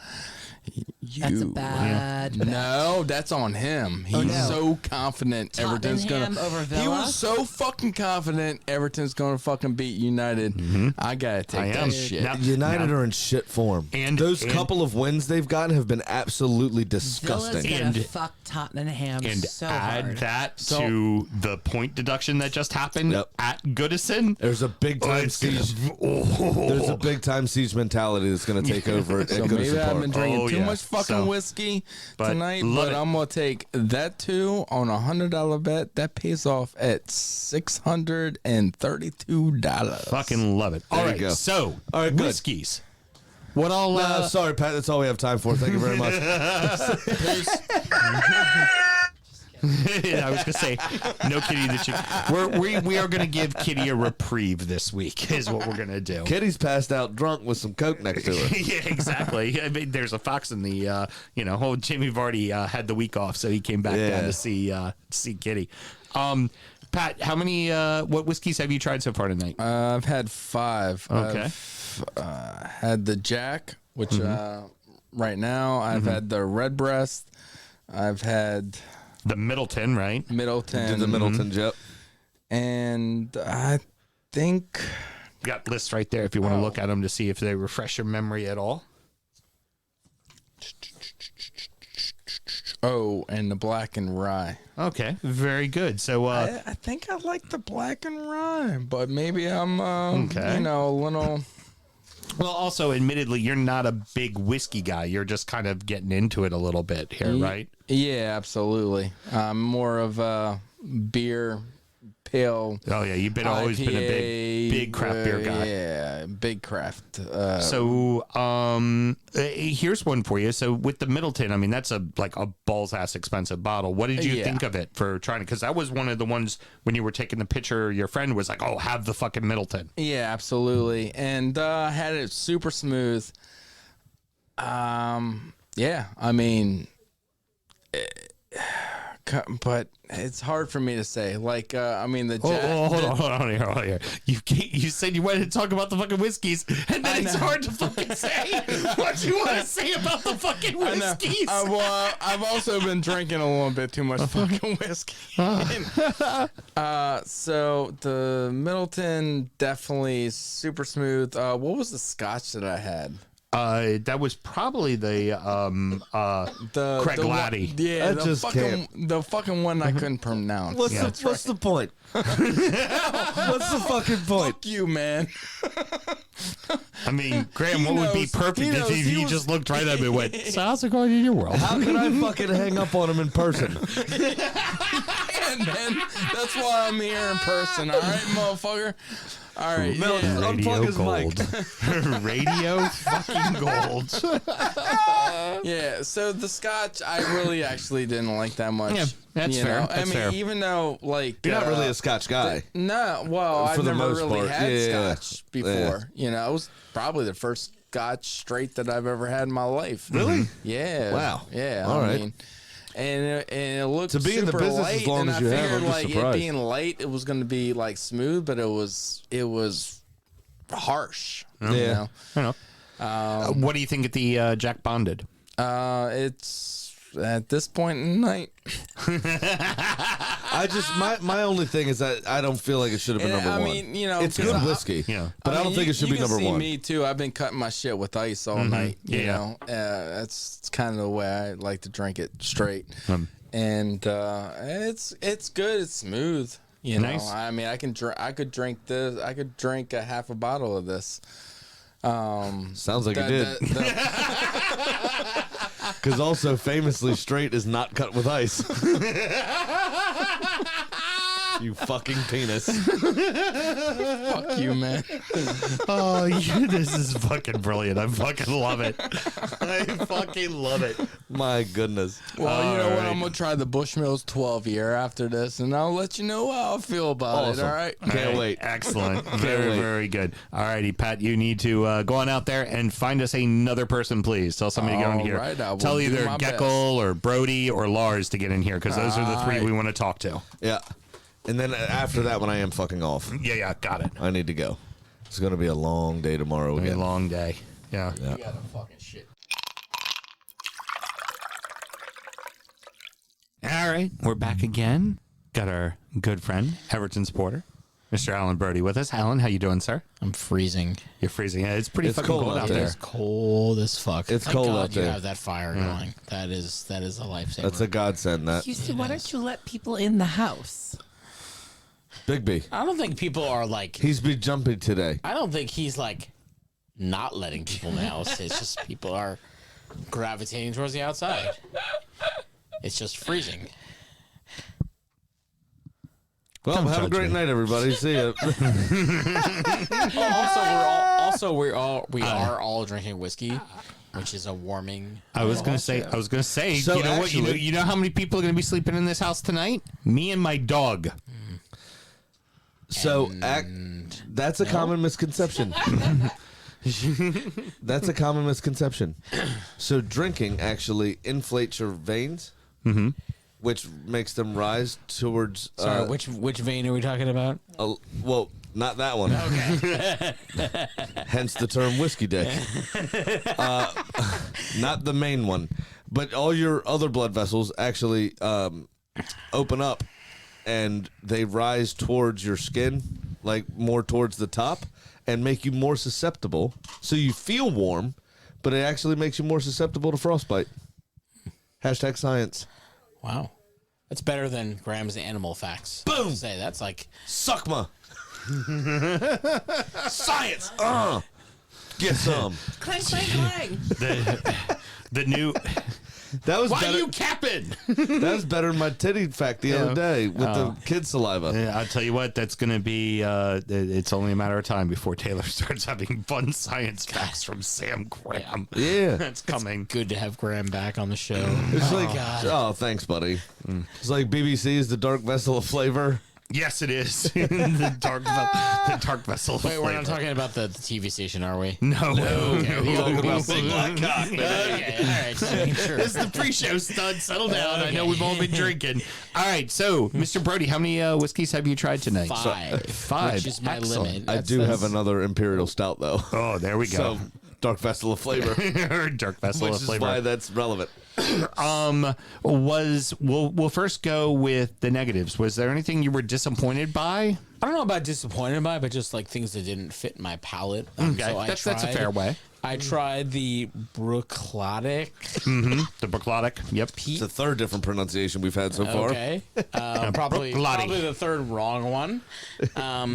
you. That's a bad bet. No, that's on him. He's so confident Everton's Tottenham gonna. over He Villa? was so fucking confident Everton's gonna fucking beat United. I gotta take that shit. Now- United are in shit form. And- those and- couple of wins they've gotten have been absolutely Villa's disgusting. gonna And- fuck Tottenham And so add hard. that to the point deduction that just happened Yep. at Goodison. There's a big time siege. There's a big time siege mentality that's going to take over at So Goodison maybe I've Park. been drinking Oh, too yeah. much fucking So- whiskey but tonight, love but it. I'm gonna take that too on a $100 bet. That pays off at $632. Fucking love it. All There you right, go. so All right, good. whiskeys. What all? No, sorry, Pat. That's all we have time for. Thank you very much. I was gonna say, no Kitty the chick. We are gonna give Kitty a reprieve this week. Is what we're gonna do. Kitty's passed out drunk with some Coke next to her. Yeah, exactly. I mean, there's a fox in the, Jimmy Vardy had the week off, so he came back down to see Kitty. Pat, how many, what whiskeys have you tried so far tonight? I've had 5. Okay. I've had the Jack, which right now I've had the Redbreast. I've had The Middleton, right? Middleton. Did the Middleton Jet. And I think Got lists right there if you want to look at them to see if they refresh your memory at all. and the Black and Rye. Okay, very good. So, I think I like the Black and Rye, but maybe I'm Okay. a little. well, also, admittedly, you're not a big whiskey guy. You're just kind of getting into it a little bit here, right? Yeah, absolutely. I'm more of a beer, pale. Oh yeah, you've always been a big craft beer guy. Yeah, big craft. So, here's one for you. So, with the Middleton, I mean, that's a balls ass expensive bottle. What did you Yeah. think of it for trying? Because that was one of the ones when you were taking the picture. Your friend was like, "Oh, have the fucking Middleton." Yeah, absolutely. And had it super smooth. Yeah, I mean, but it's hard for me to say. Like, I mean, the Jack. Hold on here. You said you wanted to talk about the fucking whiskeys, and then it's hard to fucking say what you want to say about the fucking I know. whiskeys. Well, I've also been drinking a little bit too much fucking whiskey. So the Middleton definitely super smooth. What was the scotch that I had? That was probably the Craig Laddie. Yeah, That the fucking one I couldn't pronounce. What's the point? What's the fucking point? Fuck you, man. I mean, Graham, what would be perfect if he just looked right at me and went, so how's it going in your world? How can I fucking hang up on him in person? Man, that's why I'm here in person. All right, motherfucker. All right, Mel, just unplug his mic. Radio fucking gold. Yeah, so the Scotch, I really actually didn't like that much. Yeah, that's fair. I mean, fair. even though, like... You're not really a Scotch guy. No, well, For I've the never most really part. had Yeah. Scotch before. You know, it was probably the first Scotch straight that I've ever had in my life. Really? Yeah. Wow. Yeah. All I right. mean, and it looked To be in the super business light, as long and as I you have, figured I'm just like it surprised. being light, it was going to be like smooth, but it was harsh. Yeah. You know? I don't know. What do you think of the Jack Bonded? It's at this point in the night. I just my only thing is that I don't feel like it should have been And, number I one. mean, you know, it's 'cause good I- whiskey, Yeah. but I don't mean, think it should you be can number see one. Me too. I've been cutting my shit with ice all night. You Yeah. know, that's kind of the way I like to drink it straight. And it's good. It's smooth. You know, Nice. I mean, I could drink this. I could drink a half a bottle of this. Sounds like you did. Because also famously, straight is not cut with ice. You fucking penis. Fuck you, man. Oh, this is fucking brilliant. I fucking love it. I fucking love it. My goodness. Well, you know what? right. I'm gonna try the Bushmills 12 year after this, and I'll let you know how I feel about Awesome. it. All right. Can't wait. Excellent. Very, wait. very good. All righty, Pat, you need to go on out there and find us another person, please. Tell somebody to get in All here. right, I will Tell do either my Geckel best. or Brody or Lars to get in here because those are the three we want to talk to. Yeah. And then after that one, I am fucking off. Yeah, got it. I need to go. It's going to be a long day tomorrow Be a again. long day. Yeah. You got a fucking shit. All right, we're back again. Got our good friend, Everton supporter, Mr. Alan Brody with us. Alan, how you doing, sir? I'm freezing. You're freezing. Yeah, it's pretty It's fucking cold cold out out there. there. It's cold as fuck. It's Thank cold God out there. You have that fire going. That is a lifesaver. That's a godsend, that. Houston, why don't you let people in the house? Big B. I don't think people are like. He's been jumping today. I don't think he's like not letting people in the house. It's just people are gravitating towards the outside. It's just freezing. Well, Don't have a judge great me. night, everybody. See ya. We are all drinking whiskey, which is a warming. I was gonna say. So you know what? actually- You know how many people are gonna be sleeping in this house tonight? Me and my dog. So, that's a common misconception. That's a common misconception. So, drinking actually inflates your veins, which makes them rise towards. Sorry, which vein are we talking about? Well, not that one. Okay. Hence the term whiskey dick. Not the main one, but all your other blood vessels actually open up, and they rise towards your skin, like more towards the top, and make you more susceptible. So you feel warm, but it actually makes you more susceptible to frostbite. Hashtag science. Wow. That's better than Graham's animal facts. Boom! Say that's like Suck ma. Science. Get some. Clang, clang, clang. The new. That was Why better. you capping? That was better than my titty fact the other day with the kid saliva. Yeah, I'll tell you what. That's gonna be. It's only a matter of time before Taylor starts having fun science facts from Sam Graham. Yeah. That's coming. good to have Graham back on the show. It's like, oh, thanks, buddy. It's like BBC is the dark vessel of flavor. Yes, it is. the dark vessel. of Wait, we're flavor. not talking about the TV station, are we? No. Okay, Talking about big black cock. okay, all right. Just making sure. This is the pre-show, stud. Settle down. I know we've all been drinking. All right, so Mr. Brody, how many whiskeys have you tried tonight? 5. Five. Which is my Excellent. limit. I do have another Imperial Stout, though. Oh, there we go. So, dark vessel of flavor. Dark vessel Which of is flavor. why that's relevant. We'll first go with the negatives. Was there anything you were disappointed by? I don't know about disappointed by, but just like things that didn't fit my palate. Okay, So I that's a tried fair way. I tried the Brooklotic. The Brooklotic. Yep. It's the third different pronunciation we've had so far. Okay. Probably the third wrong one.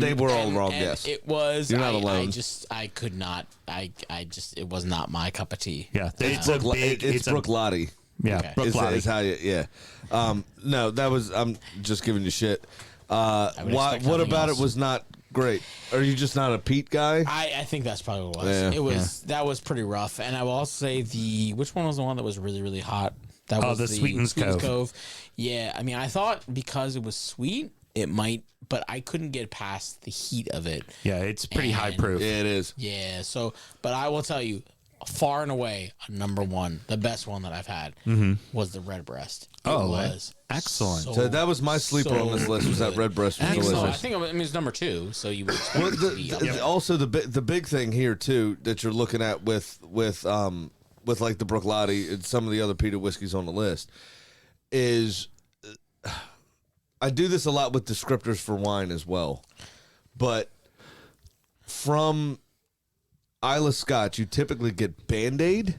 They were all wrong, and yes. It was. You're not alone. I could not. It was not my cup of tea. Yeah. It's Brooklotti. Yeah. Okay. Brooklotic. Is how you, yeah. No, that was, I'm just giving you shit. What about it was not great? Are you just not a peat guy? I think that's probably what it was. Yeah. It was that was pretty rough. And I will also say which one was the one that was really, really hot? That was the Sweetens Cove. Yeah, I mean, I thought because it was sweet, it might, but I couldn't get past the heat of it. Yeah, it's pretty high proof. Yeah, it is. Yeah, so, but I will tell you, far and away, number one, the best one that I've had was the Redbreast. It was excellent. So that was my sleeper on this list. Was that Redbreast was delicious? I think it's number two. So you would expect Well, it to be up there. also the big thing here too that you're looking at with like the Brooklotti and some of the other peated whiskeys on the list is I do this a lot with descriptors for wine as well, but from Isla Scotch you typically get Band-Aid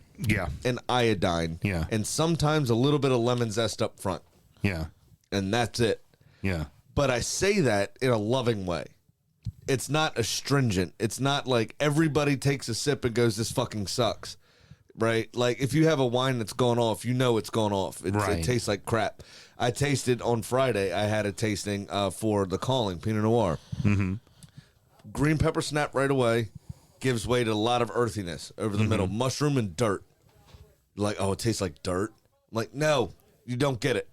and iodine and sometimes a little bit of lemon zest up front and that's it. But I say that in a loving way. It's not astringent. It's not like everybody takes a sip and goes, this fucking sucks. Right? Like, if you have a wine that's gone off, you know it's gone off. It tastes like crap. I tasted on Friday, I had a tasting for The Calling, Pinot Noir. Green pepper snap right away. Gives way to a lot of earthiness over the middle. Mushroom and dirt. Like, oh, it tastes like dirt? I'm like, no, you don't get it.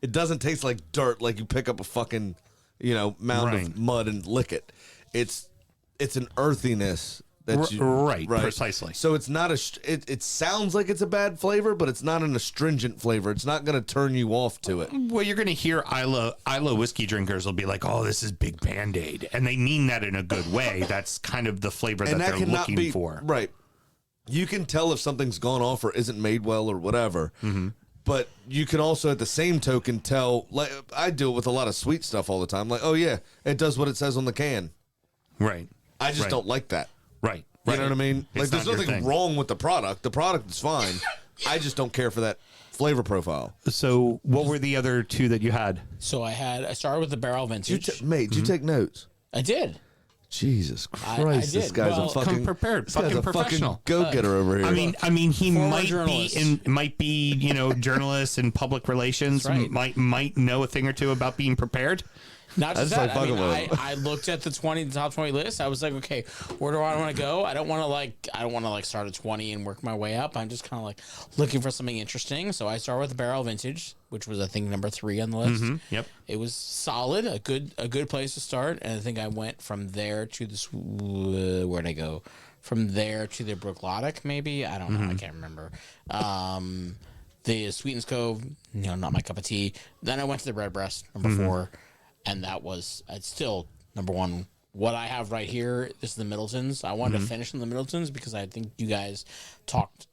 It doesn't taste like dirt, like you pick up a fucking, mound of mud and lick it. It's an earthiness that right, precisely. So it's not it sounds like it's a bad flavor, but it's not an astringent flavor. It's not going to turn you off to it. Well, you're going to hear Isla whiskey drinkers will be like, "Oh, this is big Band-Aid," and they mean that in a good way. That's kind of the flavor that they're looking for. Right. You can tell if something's gone off or isn't made well or whatever. But you can also, at the same token, tell. Like I do it with a lot of sweet stuff all the time. Like, oh yeah, it does what it says on the can. Right. I just don't like that. Right. You know what I mean? It's like, there's nothing wrong with the product. The product is fine. I just don't care for that flavor profile. So, what were the other two that you had? So I started with the barrel vintage. Did you take notes? I did. Jesus Christ, this did. guy's Well, a fucking prepared, this guy's fucking a professional. fucking go-getter over here. I mean, he might journalist. might be, journalist and public relations. That's right. Might know a thing or two about being prepared. Not just That's that. like I mean, fucking with I looked at the top 20 list. I was like, okay, where do I want to go? I don't want to start at 20 and work my way up. I'm just kind of like looking for something interesting. So I started with the barrel vintage, which was I think number 3 on the list. Yep. It was solid, a good place to start. And I think I went from there to this. Where'd I go? From there to the Brooklotic, maybe. I don't know. I can't remember. The Sweetens Cove, not my cup of tea. Then I went to the Redbreast, number 4. And that was, it's still number 1. What I have right here is the Middletons. I wanted to finish in the Middletons because I think you guys talked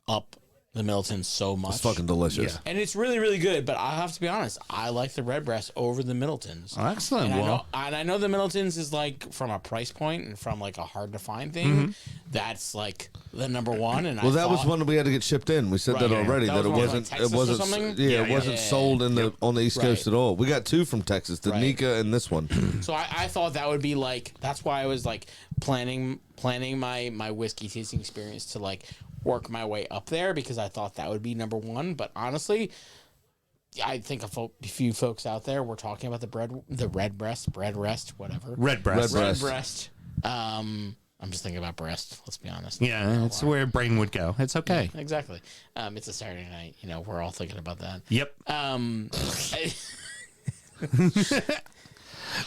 up the Middletons so much. It's fucking delicious. Yeah. And it's really, really good. But I have to be honest, I like the Redbreast over the Middletons. Oh, excellent. And I know the Middletons is like from a price point and from like a hard to find thing. That's like the number 1. And Well, that was one we had to get shipped in. We said that already. That That it was one wasn't. from Texas It wasn't. or something? Yeah, it wasn't sold in the on the East Coast at all. We got 2 from Texas, the Nika and this one. So I thought that would be like, that's why I was like planning my whiskey tasting experience to like work my way up there because I thought that would be number 1. But honestly, I think a few folks out there were talking about the Redbreast. I'm just thinking about breast. Let's be honest. Yeah, that's where brain would go. It's okay. Yeah, exactly. It's a Saturday night. We're all thinking about that. Yep. Hi,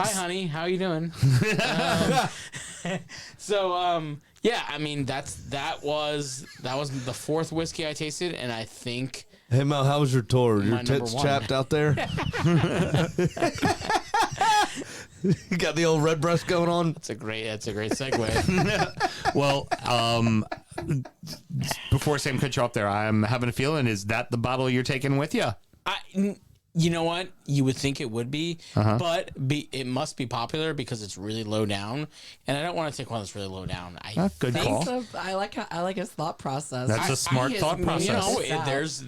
honey. How you doing? Yeah. I mean, that was the 4th whiskey I tasted, and I think. Hey Mel, how was your tour? Your My number tits 1. chapped out there? You got the old Redbreast going on? That's a great segue. Well, before Sam cut you off there, I'm having a feeling, is that the bottle you're taking with you? You know what? You would think it would be, but it must be popular because it's really low down, and I don't want to take one that's really low down. Good call. I like his thought process. That's a smart thought process. You know, there's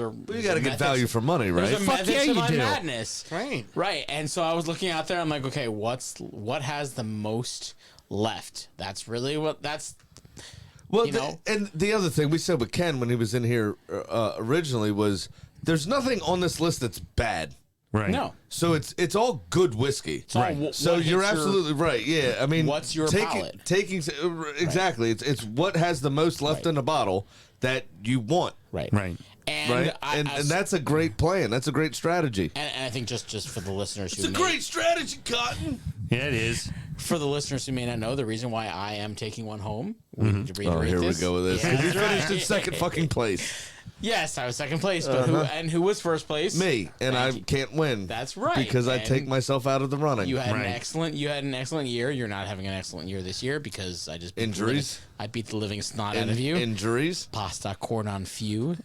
a. You got to get value for money, right? There's a method yeah, to you my do. madness. Right. And so I was looking out there. I'm like, okay, what has the most left? That's really what that's. Well, You know? and the other thing we said with Ken when he was in here originally was there's nothing on this list that's bad. Right. No. So it's all good whiskey. all Right. So you're absolutely right. Yeah. I mean, what's your palate? Taking exactly. It's what has the most left in the bottle that you want. Right. Right. And Right. And that's a great plan. That's a great strategy. And I think just for the listeners who It's a great strategy, Cotton. Yeah, it is. for the listeners who may not know, the reason why I am taking one home. We need to Oh, reiterate here we this. go with this. Yeah, You that's finished right. in second fucking place. Yes, I was second place, but who was first place? Me, and I Thank you. can't win. That's right. Because I And take myself out of the running. You had Right. an excellent year. You're not having an excellent year this year because I just beat Injuries? I beat the living snot out of you. Injuries. Pasta cordon few.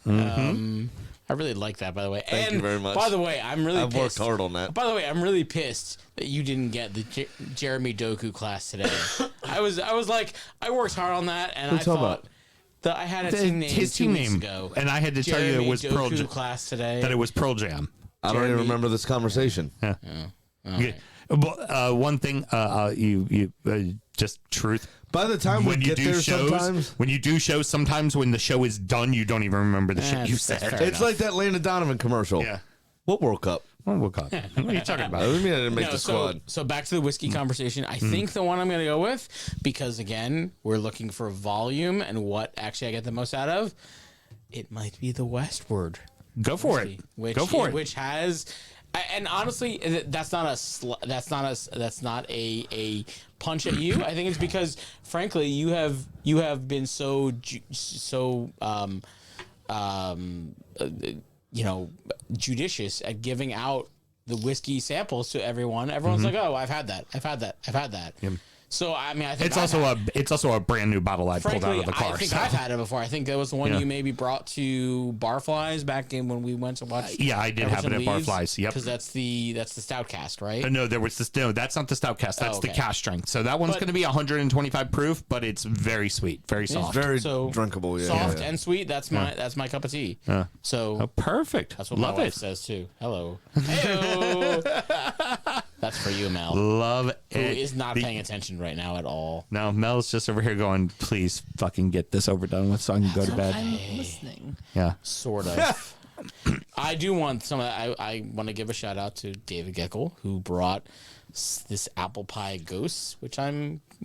I really like that, by the way. Thank you very much. By the way, I'm really I've worked pissed. hard on that. By the way, I'm really pissed that you didn't get the Jeremy Doku class today. I was like, I worked hard on that, and Who I you talking thought about? that I had a team name His 2 team weeks name. ago, And I had to tell you it Jeremy was Pearl Doku Jam. class today. That it was Pearl Jam. I don't even Jeremy- remember this conversation. Yeah. Yeah. But, one thing, you just truth. By the time we When you get do there, shows, sometimes when you do shows, sometimes when the show is done, you don't even remember the shit you that's said. fair. it's like that Landon Donovan commercial. Yeah. What World Cup? Oh, what are you talking I about? mean, I didn't make the so, squad. so back to the whiskey conversation. I think the one I'm going to go with, because again, we're looking for volume and what actually I get the most out of. It might be the Westward. Go for it. Go for it. Which has, and honestly, that's not a punch at you. I think it's because, frankly, you have been so judicious at giving out the whiskey samples to everyone. Everyone's like, "Oh, I've had that." So I mean, I think It's also a brand new bottle I pulled out frankly, of the car. I think so. I've had it before. I think that was the one Yeah. you maybe brought to Barflies back in when we went to watch. Yeah, I did have it at Barflies. Yep. because that's the stout cast, right? No, there was this. No, that's not the stout cast. That's the okay. cask strength. So that one's But- going to be 125 proof, but it's very sweet, very soft. Very So, drinkable. Yeah, soft yeah. and sweet. That's my cup of tea. So Oh, perfect. that's what Love my it. wife says too. Hello. Heyo. That's for you, Mel. Love Who it. is not paying attention right now at all. No, Mel's just over here going, please fucking get this over done with so I can go to bed. I'm listening. Yeah. Sort of. I do want some of that. I want to give a shout out to David Geckel, who brought this apple pie ghost, which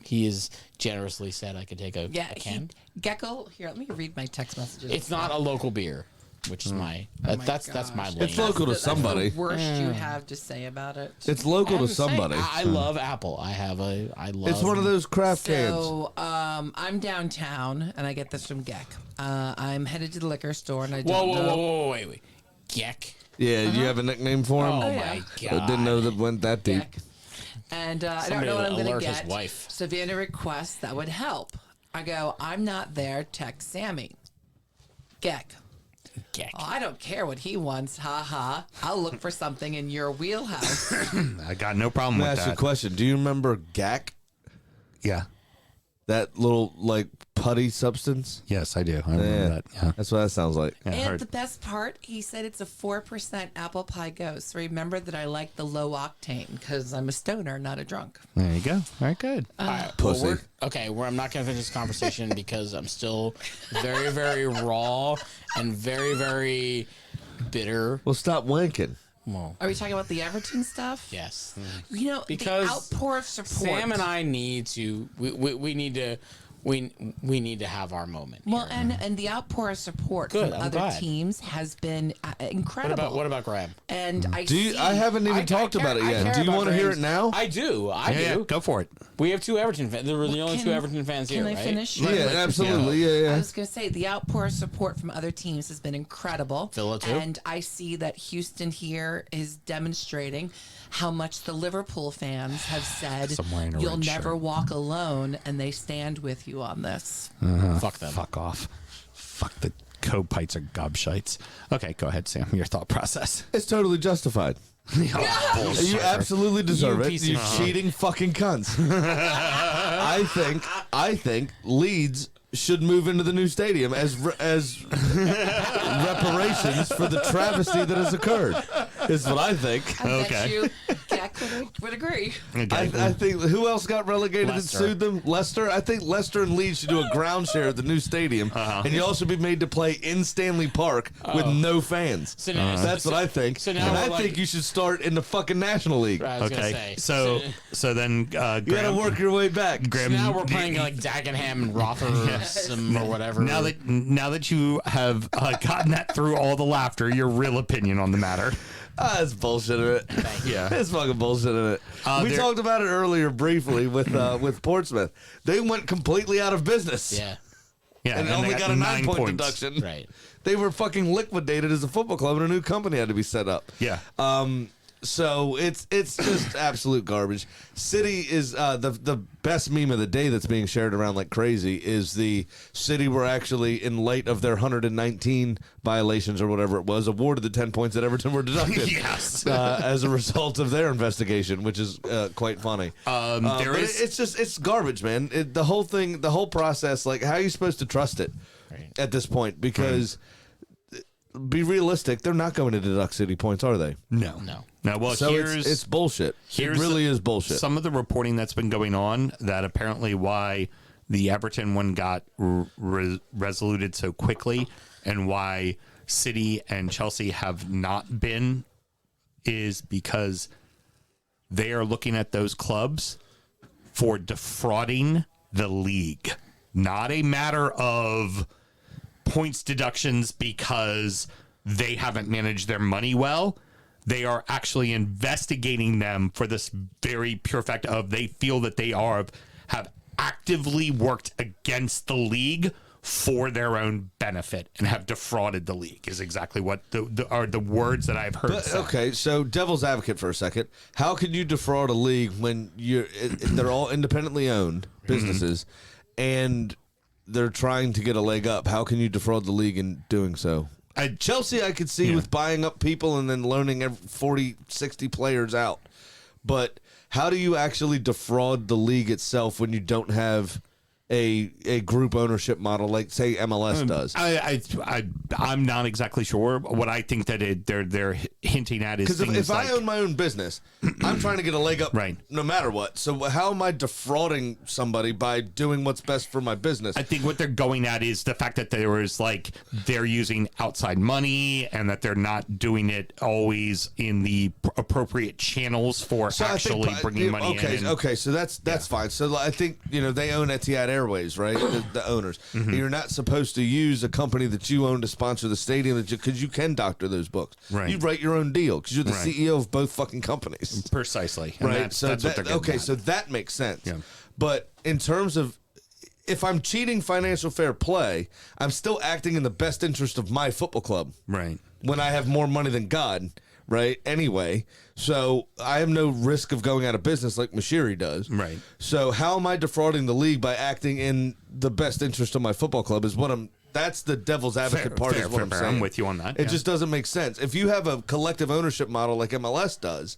he has generously said I could take a can. Gecko, here, let me read my text messages. It's not a local beer, which is that's my lane. It's local to somebody. That's the worst you have to say about it. It's local to somebody. I love apple. I love. It's one of those craft cans. So I'm downtown, and I get this from Geck. I'm headed to the liquor store, and I don't know. Whoa, wait. Geck. Yeah, you have a nickname for him? Oh yeah. my I god. didn't know that went that deep. Geck. And I don't Somebody know what I'm going alert to his get. wife. Savannah requests that would help. I go, I'm not there. Text Sammy. Geck. Geck. Oh, I don't care what he wants. Ha ha. I'll look for something in your wheelhouse. I got no problem Let me with ask you a that. question. Do you remember GAC? Yeah. That little, like, putty substance? Yes, I do. I remember that. Yeah. That's what that sounds like. Yeah, And heard. the best part, he said it's a 4% apple pie ghost. Remember that I like the low octane because I'm a stoner, not a drunk. There you go. Very good. Pussy. I'm not going to finish this conversation because I'm still very, very raw and very, very bitter. Well, stop wanking. Well, Are we talking about the Everton stuff? yes. You know, Because the outpour of support. Sam and I need to. We need to. We need to have our moment. Well, here. and the outpour of support Good, from I'm other glad. teams has been incredible. what about Graham? And I Do you, see. I haven't even I talked care- about it I yet. care Do you about want to hear it Graham's- now? I do. I Yeah, do. go for it. We have 2 Everton fans. There were the only 2 Everton fans Can here, I right? finish? yeah, absolutely. Yeah, I yeah. was going to say the outpour of support from other teams has been incredible. Villa too. And I see that Houston here is demonstrating how much the Liverpool fans have said I'm wearing a you'll red never shirt." walk alone, and they stand with you on this. Fuck them. Fuck off. Fuck the Copites are gobshites. Okay, go ahead, Sam. Your thought process. It's totally justified. You absolutely deserve it. You cheating fucking cunts. I think Leeds should move into the new stadium as reparations for the travesty that has occurred. Is what I think. I bet you Jack would agree. I think who else got relegated Leicester. and sued them? Leicester. I think Leicester and Leeds should do a ground share at the new stadium, and you also be made to play in Stanley Park with no fans. So now- That's what I think. so now and we're I like- think you should start in the fucking National League. I was gonna Okay, say. so then You gotta work your way back. So now we're playing like Dagenham and Rotherham or whatever. Now that you have gotten that through all the laughter, your real opinion on the matter. That's bullshit in it. Yeah. It's fucking bullshit in it. We there- talked about it earlier briefly with Portsmouth. They went completely out of business. yeah, Yeah, And they only got a 9-point points. deduction. right. They were fucking liquidated as a football club, and a new company had to be set up. Yeah. So it's just absolute garbage. City is the best meme of the day that's being shared around like crazy is the City were actually, in light of their 119 violations or whatever it was, awarded the 10 points that Everton were deducted. Yes. As a result of their investigation, which is quite funny. It's garbage, man. The whole thing, the whole process, like how are you supposed to trust it at this point? Because be realistic, they're not going to deduct City points, are they? No. Well, So it's bullshit. It really is bullshit. Some of the reporting that's been going on that apparently why the Everton one got resoluted so quickly and why City and Chelsea have not been is because they are looking at those clubs for defrauding the league. Not a matter of points deductions because they haven't managed their money well. They are actually investigating them for this very pure fact of they feel that they have actively worked against the league for their own benefit and have defrauded the league is exactly what are the words that I've heard. Okay, so devil's advocate for a second. How could you defraud a league when they're all independently owned businesses and they're trying to get a leg up? How can you defraud the league in doing so? Chelsea, I could see with buying up people and then loaning 40, 60 players out. But how do you actually defraud the league itself when you don't have a group ownership model like, say, MLS does? I'm not exactly sure. What I think that they're hinting at is because if I own my own business, I'm trying to get a leg up no matter what. So how am I defrauding somebody by doing what's best for my business? I think what they're going at is the fact that they're using outside money and that they're not doing it always in the appropriate channels for actually bringing money in. Okay, so that's fine. So I think they own Etihad Airways, right? The owners. You're not supposed to use a company that you own to sponsor the stadium because you can doctor those books. Right. You write your own deal because you're the CEO of both fucking companies. Precisely. And Right. that's what they're getting at. So that makes sense. Yeah. But in terms of if I'm cheating financial fair play, I'm still acting in the best interest of my football club. Right. When I have more money than God, right? Anyway, so I have no risk of going out of business like Mashiri does. Right. So how am I defrauding the league by acting in the best interest of my football club is what I'm. That's the devil's advocate part is what I'm saying. I'm with you on that. It just doesn't make sense. If you have a collective ownership model like MLS does,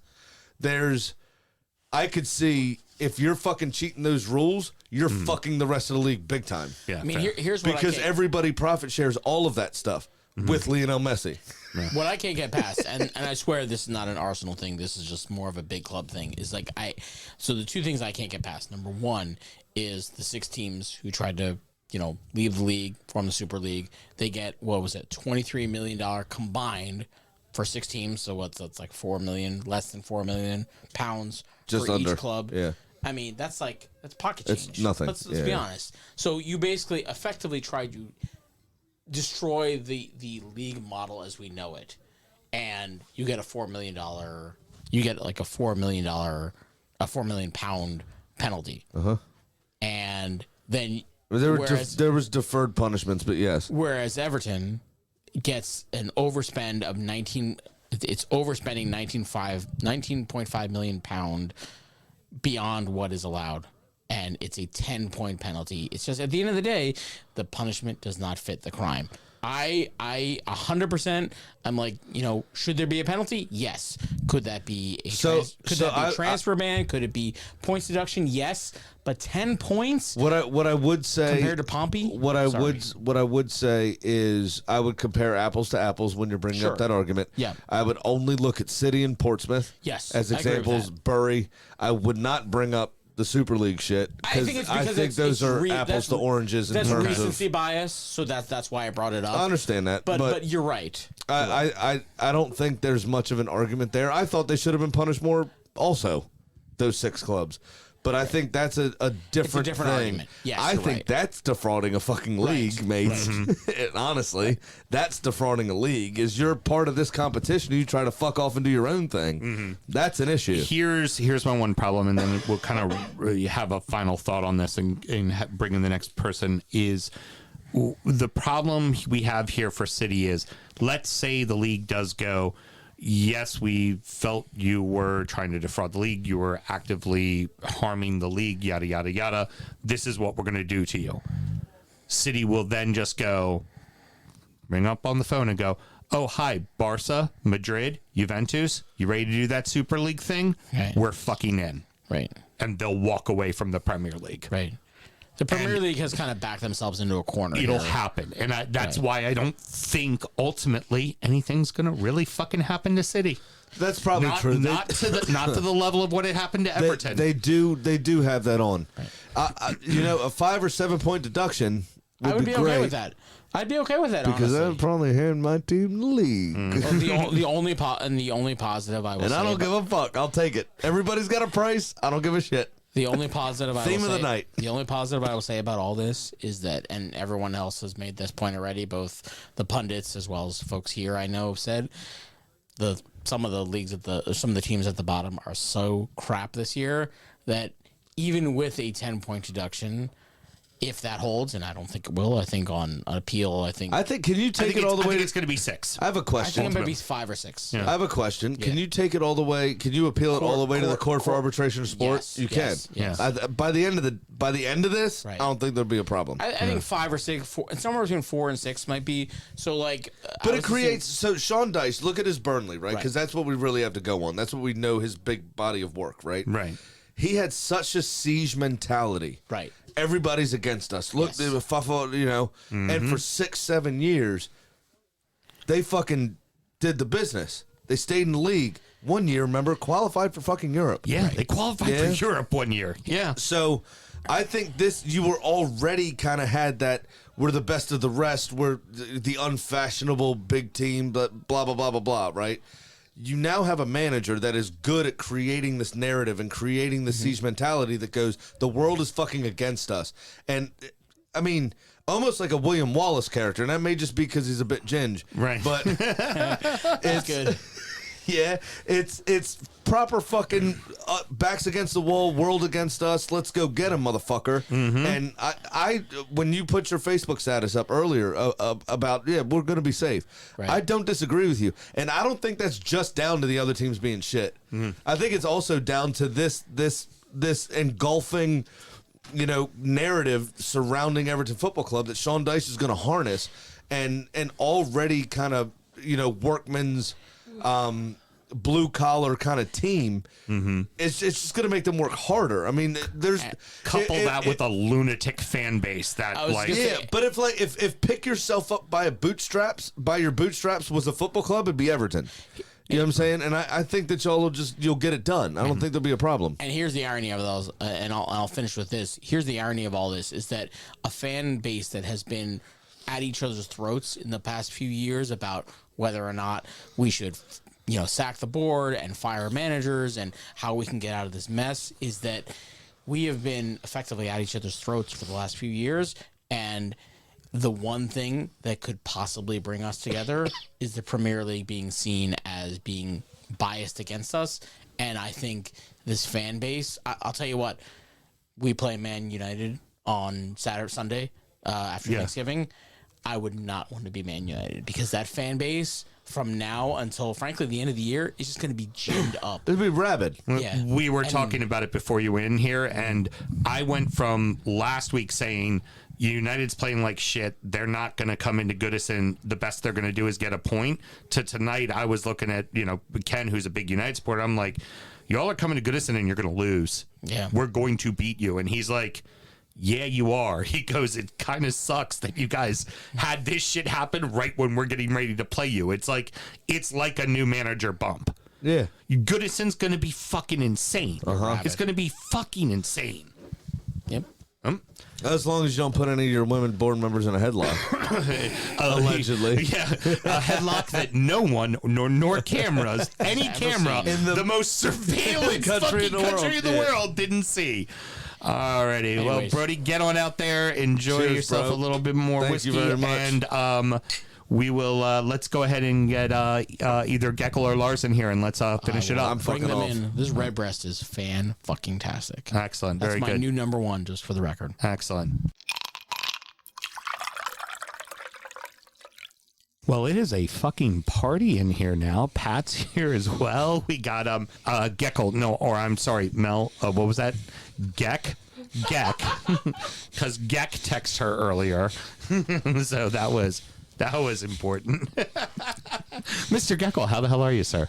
I could see if you're fucking cheating those rules, you're fucking the rest of the league big time. Yeah. I mean, here's what Because everybody profit shares all of that stuff with Lionel Messi. What I can't get past, and I swear this is not an Arsenal thing, this is just more of a big club thing, is like so the two things I can't get past. Number one is the 6 teams who tried to, leave the league, form the Super League. They get, $23 million combined for 6 teams. So that's like 4 million, less than 4 million pounds Just for under, each club. yeah. I mean, that's pocket change. It's nothing. Let's be honest. So you basically effectively tried to destroy the league model as we know it, and you get a $4 million. You get like a $4 million pound penalty. And then There was deferred punishments, but yes. Whereas Everton gets an overspend of 19. It's overspending 19.5 million pound beyond what is allowed, and it's a 10-point penalty. It's just at the end of the day, the punishment does not fit the crime. I 100%. I'm like, should there be a penalty? Yes. Could that be a transfer ban? Could it be points deduction? Yes. But 10 points. What I would say compared to Pompey. What I would say is I would compare apples to apples when you're bringing up that argument. Yeah. I would only look at City and Portsmouth. Yes, as I agree with examples. that. Bury. I would not bring up the Super League shit I think those are apples to oranges in terms of recency bias. So that's why I brought it up. I understand that, but you're right. I don't think there's much of an argument there. I thought they should have been punished more. Also, those 6 clubs. But I think that's a different thing. Argument. Yes, I think right. that's defrauding a fucking league, mates. And honestly, that's defrauding a league. Is you're part of this competition, you try to fuck off and do your own thing. That's an issue. Here's my one problem, and then we'll kind of have a final thought on this and bring in the next person. Is the problem we have here for City is, let's say the league does go, yes, we felt you were trying to defraud the league. You were actively harming the league, yada, yada, yada. This is what we're going to do to you. City will then just go, ring up on the phone and go, oh, hi, Barca, Madrid, Juventus, you ready to do that Super League thing? Right. We're fucking in. Right. And they'll walk away from the Premier League. Right. The Premier League has kind of backed themselves into a corner. It'll happen. And that's why I don't think ultimately anything's going to really fucking happen to City. That's probably true. Not to the level of what had happened to Everton. They do have that on. Right. A 5 or 7 point deduction would be okay with that. I'd be okay with that, because honestly. I'm probably hearing my team in the league. The only positive I will say, and I don't give a fuck. I'll take it. Everybody's got a price. I don't give a shit. The only positive Theme of the night. The only positive I will say about all this is that, and everyone else has made this point already, both the pundits as well as folks here I know have said, some of the teams at the bottom are so crap this year that even with a 10-point deduction, if that holds, and I don't think it will, I think on appeal, can you take it all the way? I think it's going to be 6. I have a question. I think it might be 5 or 6. Yeah. I have a question. Can you take it all the way? Can you appeal it all the way to the court for arbitration of sport? Yes, you can. Yes. By the end of this, right. I don't think there'll be a problem. I think 5 or 6, somewhere between 4 and 6 might be. So like, but it creates. So Sean Dice, look at his Burnley, right? Because that's what we really have to go on. That's what we know his big body of work, right? Right. He had such a siege mentality. Right. Everybody's against us. Look, they were and for 6-7 years, they fucking did the business. They stayed in the league. 1 year, remember, qualified for fucking Europe. Yeah, they qualified for Europe 1 year. Yeah. So I think you were already kind of had that, we're the best of the rest, we're the unfashionable big team, but blah, blah, blah, blah, blah, right? You now have a manager that is good at creating this narrative and creating the siege mentality that goes, the world is fucking against us. And, I mean, almost like a William Wallace character, and that may just be because he's a bit ginge. Right. But it's good. Yeah, it's proper fucking backs against the wall, world against us. Let's go get him, motherfucker. And I, when you put your Facebook status up earlier about we're gonna be safe. Right. I don't disagree with you, and I don't think that's just down to the other teams being shit. I think it's also down to this engulfing, narrative surrounding Everton Football Club that Sean Dice is going to harness, and already kind of workman's. Blue collar kind of team. It's just going to make them work harder. I mean, there's couple that with a lunatic fan base that but if pick yourself up by your bootstraps was a football club, it'd be Everton. You know what I'm saying? And I think that you'll get it done. I don't think there'll be a problem. And here's the irony of those, and I'll finish with this. Here's the irony of all this is that a fan base that has been at each other's throats in the past few years about whether or not we should, sack the board and fire managers and how we can get out of this mess is that we have been effectively at each other's throats for the last few years. And the one thing that could possibly bring us together is the Premier League being seen as being biased against us. And I think this fan base, I'll tell you what, we play Man United on Sunday after Thanksgiving. I would not want to be Man United because that fan base from now until frankly the end of the year is just going to be gymmed up. It'd be rabid. Yeah. We were talking about it before you went in here, and I went from last week saying United's playing like shit. They're not going to come into Goodison. The best they're going to do is get a point. To tonight, I was looking at, Ken, who's a big United supporter. I'm like, y'all are coming to Goodison and you're going to lose. Yeah. We're going to beat you. And he's like, yeah, you are. He goes, it kind of sucks that you guys had this shit happen right when we're getting ready to play you. It's like a new manager bump. Yeah. Goodison's going to be fucking insane. It's going to be fucking insane. Yep. As long as you don't put any of your women board members in a headlock. Allegedly. Yeah. A headlock that no one, nor cameras, any camera in the most surveillance country in the world didn't see. Alrighty. Well, Anyways. Brody, get on out there. Enjoy Cheers, yourself bro. a little bit more Thank whiskey. you very much. And we will, let's go ahead and get either Geckel or Larson here, and let's finish it up. I'm Bring fucking them off. in. This Redbreast is fan-fucking-tastic. Excellent. That's Very my good. new number one, just for the record. Excellent. Well, it is a fucking party in here now. Pat's here as well. We got Geckel. No, or I'm sorry, Mel. What was that? Geck, because Geck texted her earlier, so that was important. Mr. Geckel, how the hell are you, sir?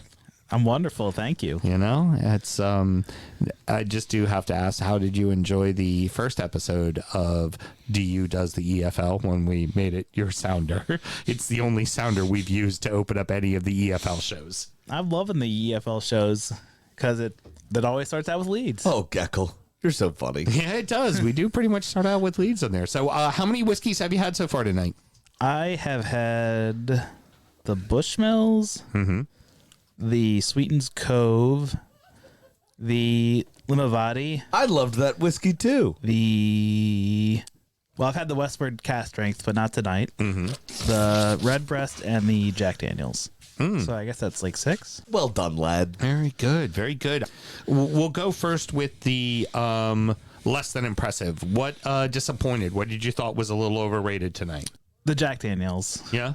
I'm wonderful, thank you. It's I just do have to ask, how did you enjoy the first episode of DU Does the EFL when we made it your sounder? It's the only sounder we've used to open up any of the EFL shows. I'm loving the EFL shows because that always starts out with leads. Oh, Geckel. You're so funny. Yeah, it does. We do pretty much start out with leads on there. So how many whiskeys have you had so far tonight? I have had the Bushmills, the Sweetens Cove, the Limavady, I loved that whiskey too. I've had the Westward Cast Strength, but not tonight. The Redbreast and the Jack Daniels. So I guess that's like 6. Well done, lad. Very good. Very good. We'll go first with the less than impressive. What disappointed? What did you thought was a little overrated tonight? The Jack Daniels. Yeah?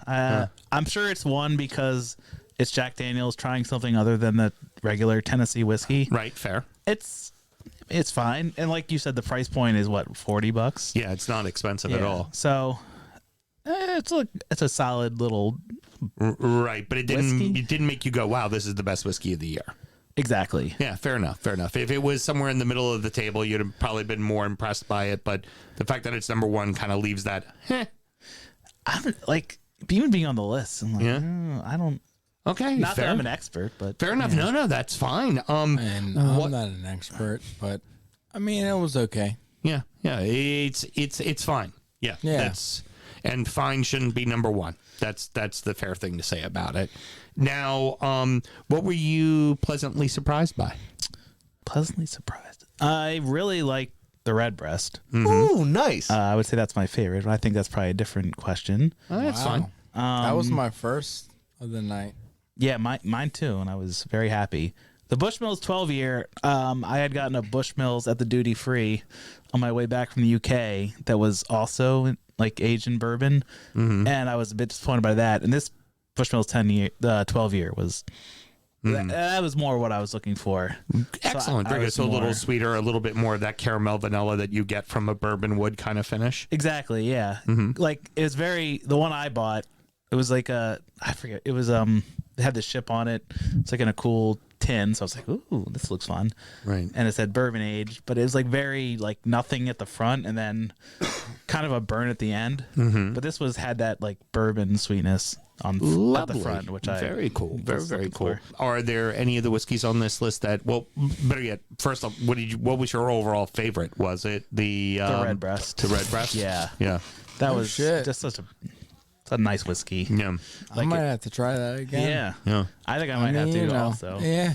I'm sure it's one because it's Jack Daniels trying something other than the regular Tennessee whiskey. Right, fair. It's fine. And like you said, the price point is what, $40? Yeah, it's not expensive at all. So it's a solid little. Right, but it Whiskey? didn't make you go, wow, this is the best whiskey of the year. Exactly. Yeah, fair enough. If it was somewhere in the middle of the table, you'd have probably been more impressed by it. But the fact that it's number one kind of leaves that, I don't like even being on the list. I'm like, Yeah. I don't. Okay, Not fair. that I'm an expert, but Fair enough. yeah. No, that's fine. And I'm not an expert, but I mean, it was okay. Yeah, it's fine. Yeah, Yeah. and fine shouldn't be number one. That's the fair thing to say about it. Now, what were you pleasantly surprised by? Pleasantly surprised. I really like the Redbreast. Ooh, nice. I would say that's my favorite. But I think that's probably a different question. That's fine. That was my first of the night. Yeah, mine too, and I was very happy. The Bushmills 12-year, I had gotten a Bushmills at the duty free on my way back from the UK that was also like aged in bourbon, and I was a bit disappointed by that. And this Bushmills 12-year was that was more what I was looking for. Excellent. I Very good. was So a little more- sweeter, a little bit more of that caramel vanilla that you get from a bourbon wood kind of finish. Exactly, yeah. Like it was very the one I bought. It was like I forget. It was it had the ship on it. It's like in a cool tin. So I was like, ooh, this looks fun. Right. And it said bourbon aged, but it was like very like nothing at the front and then kind of a burn at the end. But this had that like bourbon sweetness on at the front, which I very cool. Very was very looking cool. for. Are there any of the whiskeys on this list that? Well, better yet, first off, what was your overall favorite? Was it the Redbreast? The Redbreast. Yeah. Yeah. That was shit. just such a nice whiskey. Yeah. I might have to try that again. Yeah. Yeah. I think I might have to also. Yeah.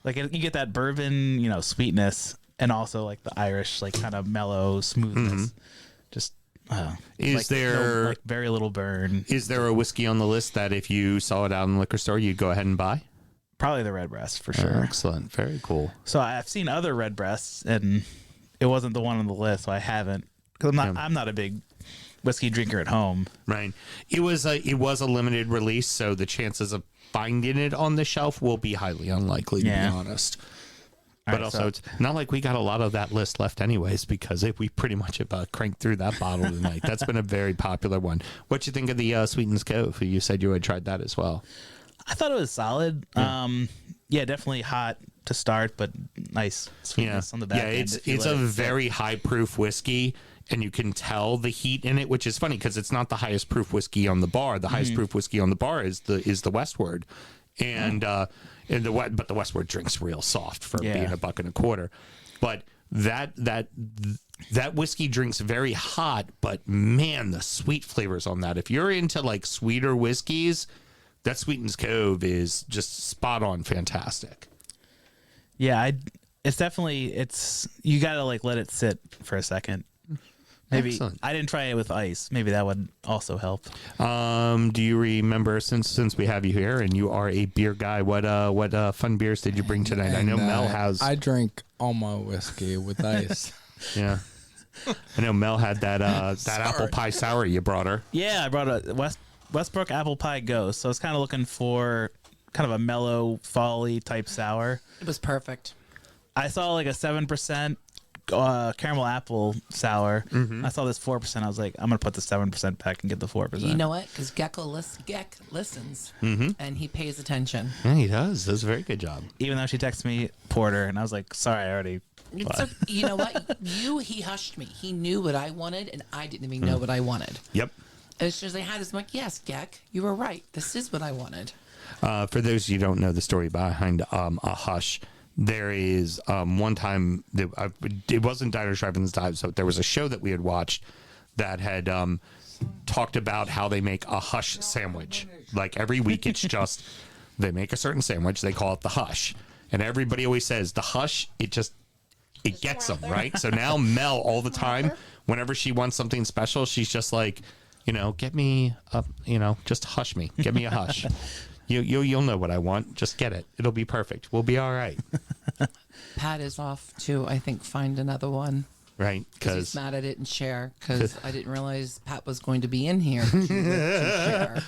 Like you get that bourbon, sweetness, and also like the Irish, like kind of mellow smoothness. Just Is like, there- like very little burn? Is there a whiskey on the list that if you saw it out in the liquor store, you'd go ahead and buy? Probably the Redbreast for sure. Excellent. Very cool. So I've seen other Redbreasts, and it wasn't the one on the list, so I haven't. Because I'm not a big whiskey drinker at home. Right. It was a limited release, so the chances of finding it on the shelf will be highly unlikely, to be honest. But also, it's not like we got a lot of that list left anyways, because we pretty much have cranked through that bottle tonight. That's been a very popular one. What you think of the Sweetens Cove? You said you had tried that as well. I thought it was solid. Yeah, definitely hot to start, but nice sweetness on the back end. It's a very high proof whiskey, and you can tell the heat in it, which is funny because it's not the highest proof whiskey on the bar. The highest proof whiskey on the bar is the Westward, and but the Westward drinks real soft for being $1.25. But that whiskey drinks very hot, but man, the sweet flavors on that. If you're into like sweeter whiskeys, that Sweetens Cove is just spot on fantastic. Yeah, it's definitely you gotta like let it sit for a second. Maybe Excellent. I didn't try it with ice. Maybe that would also help. Do you remember, since we have you here and you are a beer guy, what fun beers did you bring tonight? I know Mel has. I drink all my whiskey with ice. Yeah. I know Mel had that apple pie sour you brought her. Yeah, I brought a Westbrook Apple Pie Ghost. So I was kind of looking for kind of a mellow, fall-y type sour. It was perfect. I saw like a 7% caramel apple sour. I saw this 4%. I was like, I'm gonna put the 7% back and get the 4%. You know what? Because Geck listens, and he pays attention. Yeah, he does. Does a very good job. Even though she texted me porter, and I was like, sorry, I already. So, you know what? He hushed me. He knew what I wanted, and I didn't even know what I waned. Yep. As soon as I had this, I'm like, yes, Geck, you were right. This is what I wanted. For those of you who don't know the story behind a hush, there is one time it wasn't Diners, Drive-Ins, Dives, so there was a show that we had watched that had talked about how they make a hush sandwich. Like every week, it's just they make a certain sandwich, they call it the hush, and everybody always says the hush. It gets them right. So now Mel, all the time, whenever she wants something special, she's just like, get me a, just hush me, give me a hush. You'll know what I want. Just get it. It'll be perfect. We'll be all right. Pat is off to, I think, find another one. Right. Because he's mad I didn't share, because I didn't realize Pat was going to be in here to share.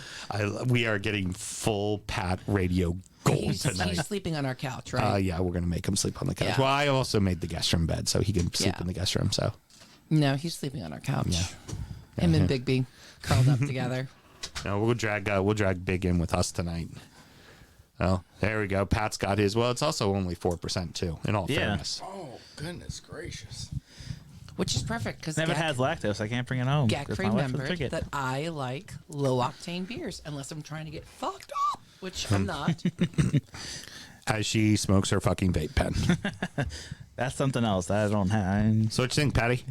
We are getting full Pat radio gold tonight. He's sleeping on our couch, right? Yeah, we're going to make him sleep on the couch. Yeah. Well, I also made the guest room bed, so he can sleep in the guest room. So No, he's sleeping on our couch. Yeah. Him and Bigby curled up together. No, we'll drag Big in with us tonight. Well, there we go. Pat's got his. Well, it's also only 4% too, in all fairness. Oh, goodness gracious. Which is perfect because Never has lactose. I can't bring it home. Gak 'cause my wife would remembered drink it. that I like low octane beers, unless I'm trying to get fucked up, which I'm not. As she smokes her fucking vape pen. That's something else that I don't have. So what you think, Patty?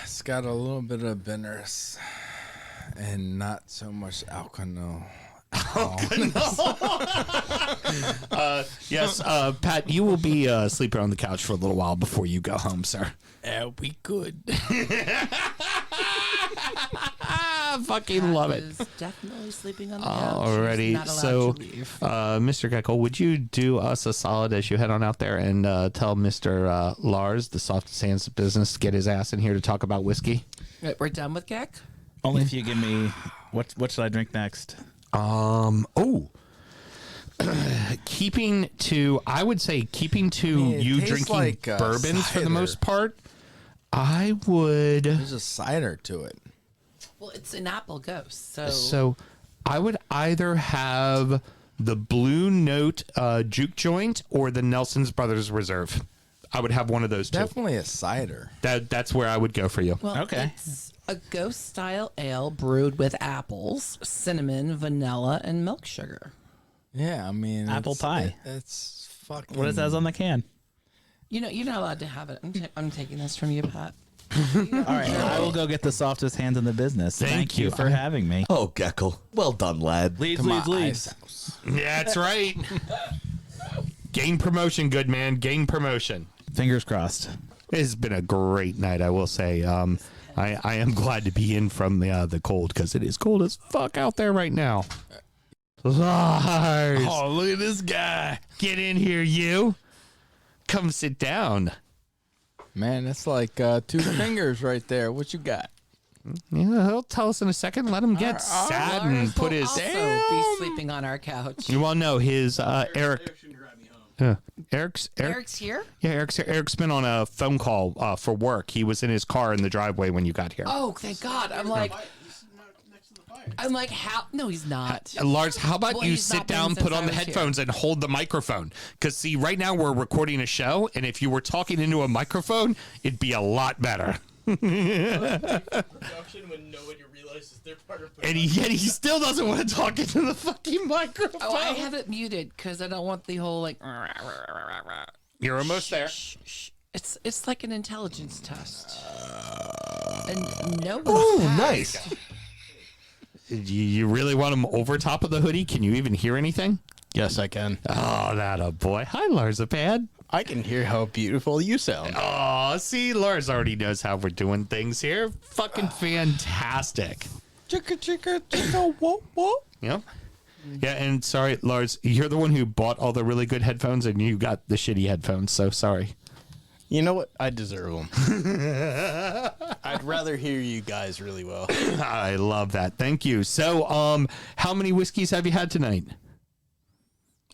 It's got a little bit of bitterness and not so much alcohol. Yes, Pat, you will be sleeping on the couch for a little while before you go home, sir. We could. Fucking love it. Is definitely sleeping on the couch. Alrighty, He's not allowed so to leave. Mr. Gecko, would you do us a solid as you head on out there and tell Mr. Lars, the softest hands of business, to get his ass in here to talk about whiskey? Right, we're done with Gek? Only if you give me what should I drink next? Keeping to you tastes drinking like, bourbons for the cider. most part, I would. There's a cider to it. Well, it's an apple ghost, So I would either have the Blue Note Juke Joint or the Nelson's Brothers Reserve. I would have one of those two. Definitely a cider. That's where I would go for you. Well, Okay. It's a ghost style ale brewed with apples, cinnamon, vanilla, and milk sugar. Yeah, I mean Apple pie. It's fucking. What it says on the can? You know, you're not allowed to have it. I'm taking this from you, Pat. All right, I will go get the softest hands in the business. Thank you for having me. Oh, Geckel. Well done, lad. Leads, to my leads, leads. ice house. Yeah, that's right. Gain promotion, good man. Gain promotion. Fingers crossed. It's been a great night, I will say. I am glad to be in from the cold because it is cold as fuck out there right now. Lars, Oh, look at this guy. get in here, you. Come sit down. Man, that's like 2 fingers right there. What you got? Yeah, he'll tell us in a second. Let him get sad and Lars put will his. also be sleeping on our couch. You all know his Eric. Eric's here? Yeah, Eric's been on a phone call for work. He was in his car in the driveway when you got here. Oh, thank God. I'm like, how? No, he's not. Lars, how about Well, you he's sit not been down, since put I on the was here. headphones, and hold the microphone? Because, see, right now we're recording a show, and if you were talking into a microphone, it'd be a lot better. Production when nobody realizes they're part of And yet he still doesn't want to talk into the fucking microphone. Oh, I have it muted because I don't want the whole like. You're almost there. It's like an intelligence test. And no. Oh, nice. You really want him over top of the hoodie? Can you even hear anything? Yes, I can. Oh, that a boy. Hi, Larzapad. I can hear how beautiful you sound. Oh, see, Lars already knows how we're doing things here. Fucking fantastic. Chicka, chicka, chicka, whoa, whoa. Yep. Yeah, and sorry, Lars, you're the one who bought all the really good headphones, and you got the shitty headphones, so sorry. You know what? I deserve them. I'd rather hear you guys really well. I love that. Thank you. So, how many whiskeys have you had tonight?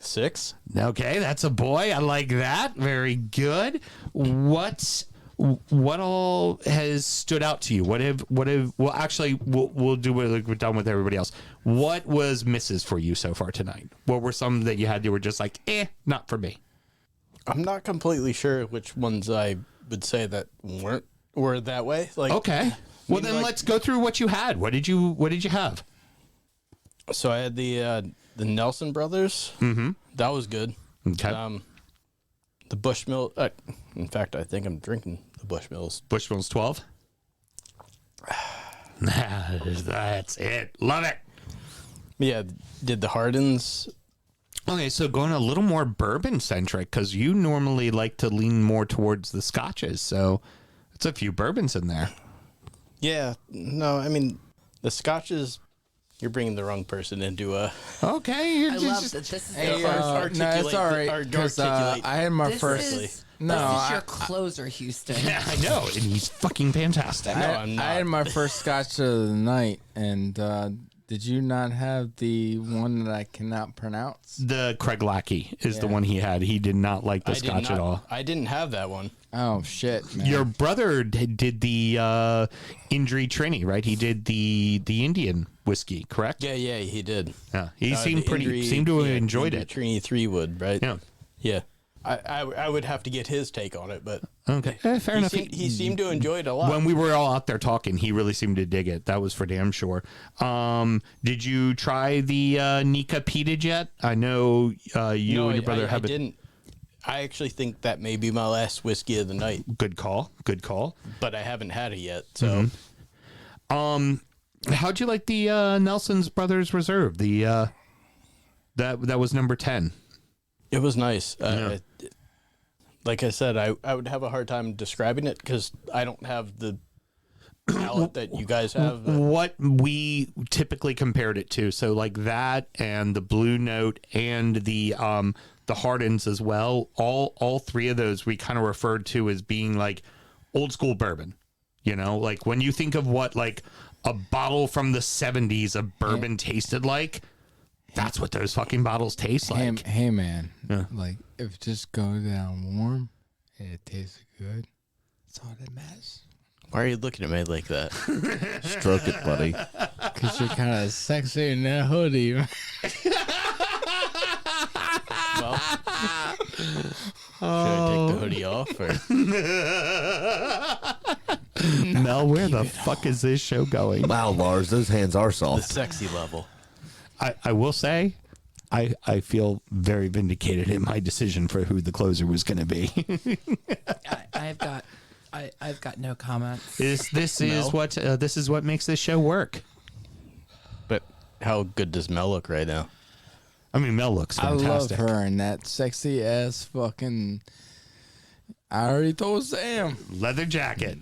6. Okay, that's a boy. I like that. Very good. What all has stood out to you? Well, actually, we'll do what we've done with everybody else. What was misses for you so far tonight? What were some that you had that were just like, not for me? I'm not completely sure which ones I would say that were that way. Like, okay. Well, then let's go through what you had. What did you have? So I had the Nelson brothers. Mm-hmm. That was good. Okay. The Bushmill. In fact, I think I'm drinking the Bushmills. Bushmills 12. That's it. Love it. Yeah. Did the Hardens. Okay, so going a little more bourbon centric because you normally like to lean more towards the scotches. So it's a few bourbons in there. Yeah. No, I mean the scotches. You're bringing the wrong person into a. Okay, I love that this is Hey, the first. no, it's all right. Because I had my This first. is No, your closer, Houston. Yeah, I know, and he's fucking fantastic. No, I'm not. I had my first scotch of the night, and did you not have the one that I cannot pronounce? The Craig Lackey is the one he had. He did not like the scotch at all. I didn't have that one. Oh shit, man. Your brother did the Indri Trini, right? He did the Indian whiskey, correct? Yeah, he did. Yeah, he seemed the seemed to have Indri- enjoyed Indri it. Trini 3-wood, right? Yeah. Yeah. I would have to get his take on it, but Okay, fair enough. he seemed to enjoy it a lot. When we were all out there talking, he really seemed to dig it. That was for damn sure. Did you try the Nika peated yet? I know you and your brother have I it. didn't. I actually think that may be my last whiskey of the night, Good call. Good call. but I haven't had it yet. So How'd you like the Nelson's Brothers Reserve? The that was number 10. it was nice. Like I said, I would have a hard time describing it because I don't have the palate that you guys have. What we typically compared it to, so like that and the Blue Note and the Hardens as well. All three of those we kind of referred to as being like old school bourbon. You know, like when you think of what like a bottle from the 70s of bourbon tasted like, that's what those fucking bottles taste like. Hey man, Yeah. like if it just goes down warm and it tastes good, that's all that matters. Why are you looking at me like that? Stroke it, buddy. Cause you're kind of sexy in that hoodie. Well, should I take the hoodie off? Or? Mel, where the fuck is this show going? Wow, Lars, those hands are The soft. sexy level. I will say, I feel very vindicated in my decision for who the closer was going to be. I've got no comments. This is what makes this show work. But how good does Mel look right now? I mean, Mel looks fantastic. I love her in that sexy ass fucking. I already told Sam. Leather jacket.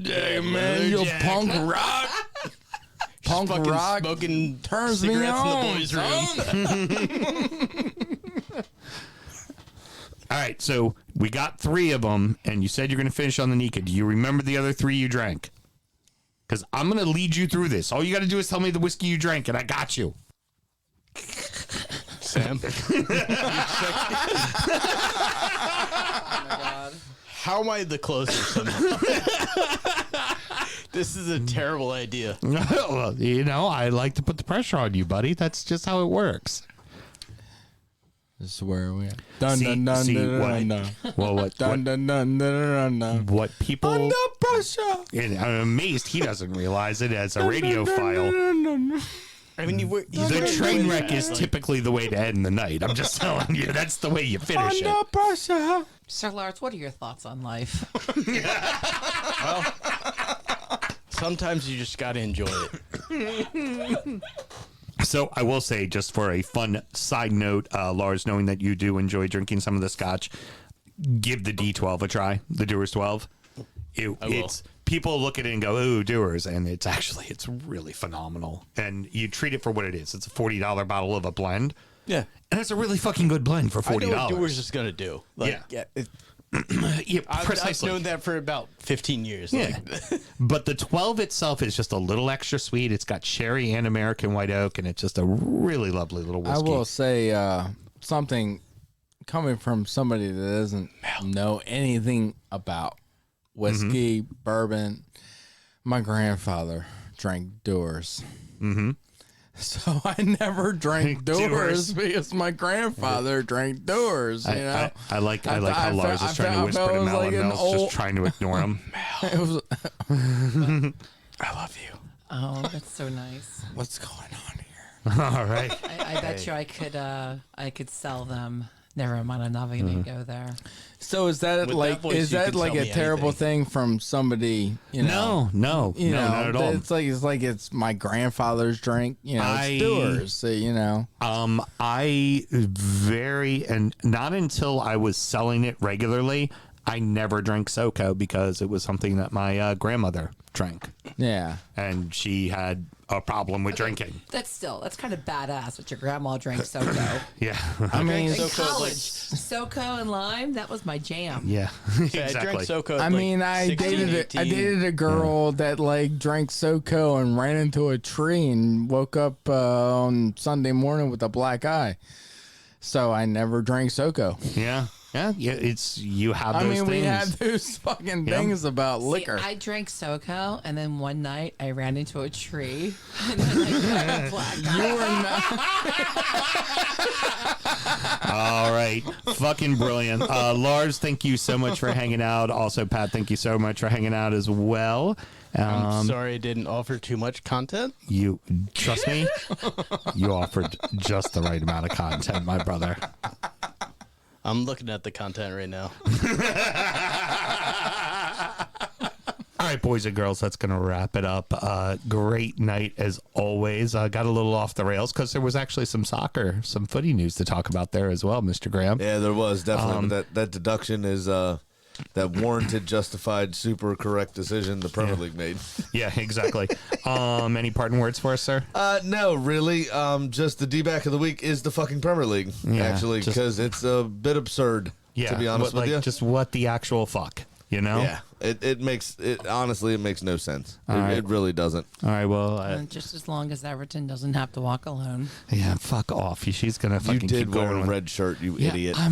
Hey man, you punk rock. Punk Fucking rock smoking turns me cigarettes on. in the boys' room. All right, so We got 3 of them, and you said you're going to finish on the Nika. Do you remember the other 3 you drank? Because I'm going to lead you through this. All you got to do is tell me the whiskey you drank, and I got you. Sam? How am I the closer somehow? This is a terrible idea. Well, I like to put the pressure on you, buddy. That's just how it works. This is where we at. What people... Under pressure. And I'm amazed he doesn't realize it as a radiophile. I mean, The train wreck is typically the way to end the night. I'm just telling you, that's the way you finish Under it. pressure. Sir Lars, what are your thoughts on life? sometimes you just got to enjoy it. So I will say, just for a fun side note, Lars, knowing that you do enjoy drinking some of the scotch, give the D12 a try, the Dewar's 12. It's people look at it and go, "Ooh, Dewar's," and it's really phenomenal. And you treat it for what it is. It's a $40 bottle of a blend. Yeah, and it's a really fucking good blend for $40. I know what Dewar's is gonna do. Like, yeah. Yeah, precisely. I've known that for about 15 years. Yeah. But the 12 itself is just a little extra sweet. It's got sherry and American white oak, and it's just a really lovely little whiskey. I will say something coming from somebody that doesn't know anything about whiskey, bourbon. My grandfather drank Dewar's. Mm-hmm. So I never drank Dewar's because my grandfather drank Dewar's. You know, I like how Lars is trying to whisper to Mel, and Mel's just trying to ignore him. It was, I love you. Oh, that's so nice. What's going on here? All right. I bet you I could sell them. Never mind, I'm not even gonna go there. So is that like a terrible thing from somebody? You know, no, not at all. It's my grandfather's drink. You know, it's Dewar's. So, you know, and not until I was selling it regularly, I never drank SoCo because it was something that my grandmother drank. Yeah, and she had a problem with drinking. That's kind of badass that your grandma drank SoCo. Yeah. I mean, in college, SoCo and lime, that was my jam. Yeah, exactly. I drank SoCo. I dated a girl that like drank SoCo and ran into a tree and woke up on Sunday morning with a black eye. So I never drank SoCo. Yeah. Yeah, you have those things. We had those fucking things about liquor. I drank SoCo, and then one night I ran into a tree, and then I got a black eye. You were not. All right. Fucking brilliant. Lars, thank you so much for hanging out. Also, Pat, thank you so much for hanging out as well. I'm sorry I didn't offer too much content. You trust me? You offered just the right amount of content, my brother. I'm looking at the content right now. All right, boys and girls, that's going to wrap it up. Great night as always. Got a little off the rails because there was actually some footy news to talk about there as well, Mr. Graham. Yeah, there was definitely. That deduction is that warranted, justified, super correct decision the Premier League made. Yeah, exactly. Any parting words for us, sir? No, really. Just the D-back of the week is the fucking Premier League, actually, because it's a bit absurd, to be honest with you. Just what the actual fuck, you know? Yeah. It makes no sense. It really doesn't. All right, well. And just as long as Everton doesn't have to walk alone. Yeah, fuck off. She's going to fucking keep going. You did wear a red shirt, you idiot. I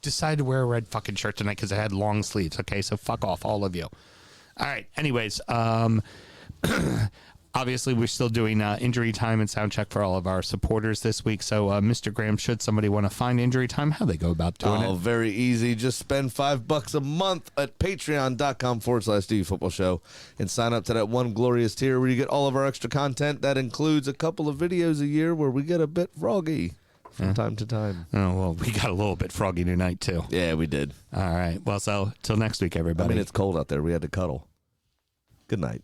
decided to wear a red fucking shirt tonight because it had long sleeves. Okay, so fuck off, all of you. All right, anyways. Obviously, we're still doing injury time and sound check for all of our supporters this week. So, Mr. Graham, should somebody want to find injury time, how they go about doing it? Very easy. Just spend $5 a month at patreon.com/DUFootballShow and sign up to that one glorious tier where you get all of our extra content. That includes a couple of videos a year where we get a bit froggy from time to time. Oh, well, we got a little bit froggy tonight, too. Yeah, we did. All right. Well, so till next week, everybody. It's cold out there. We had to cuddle. Good night.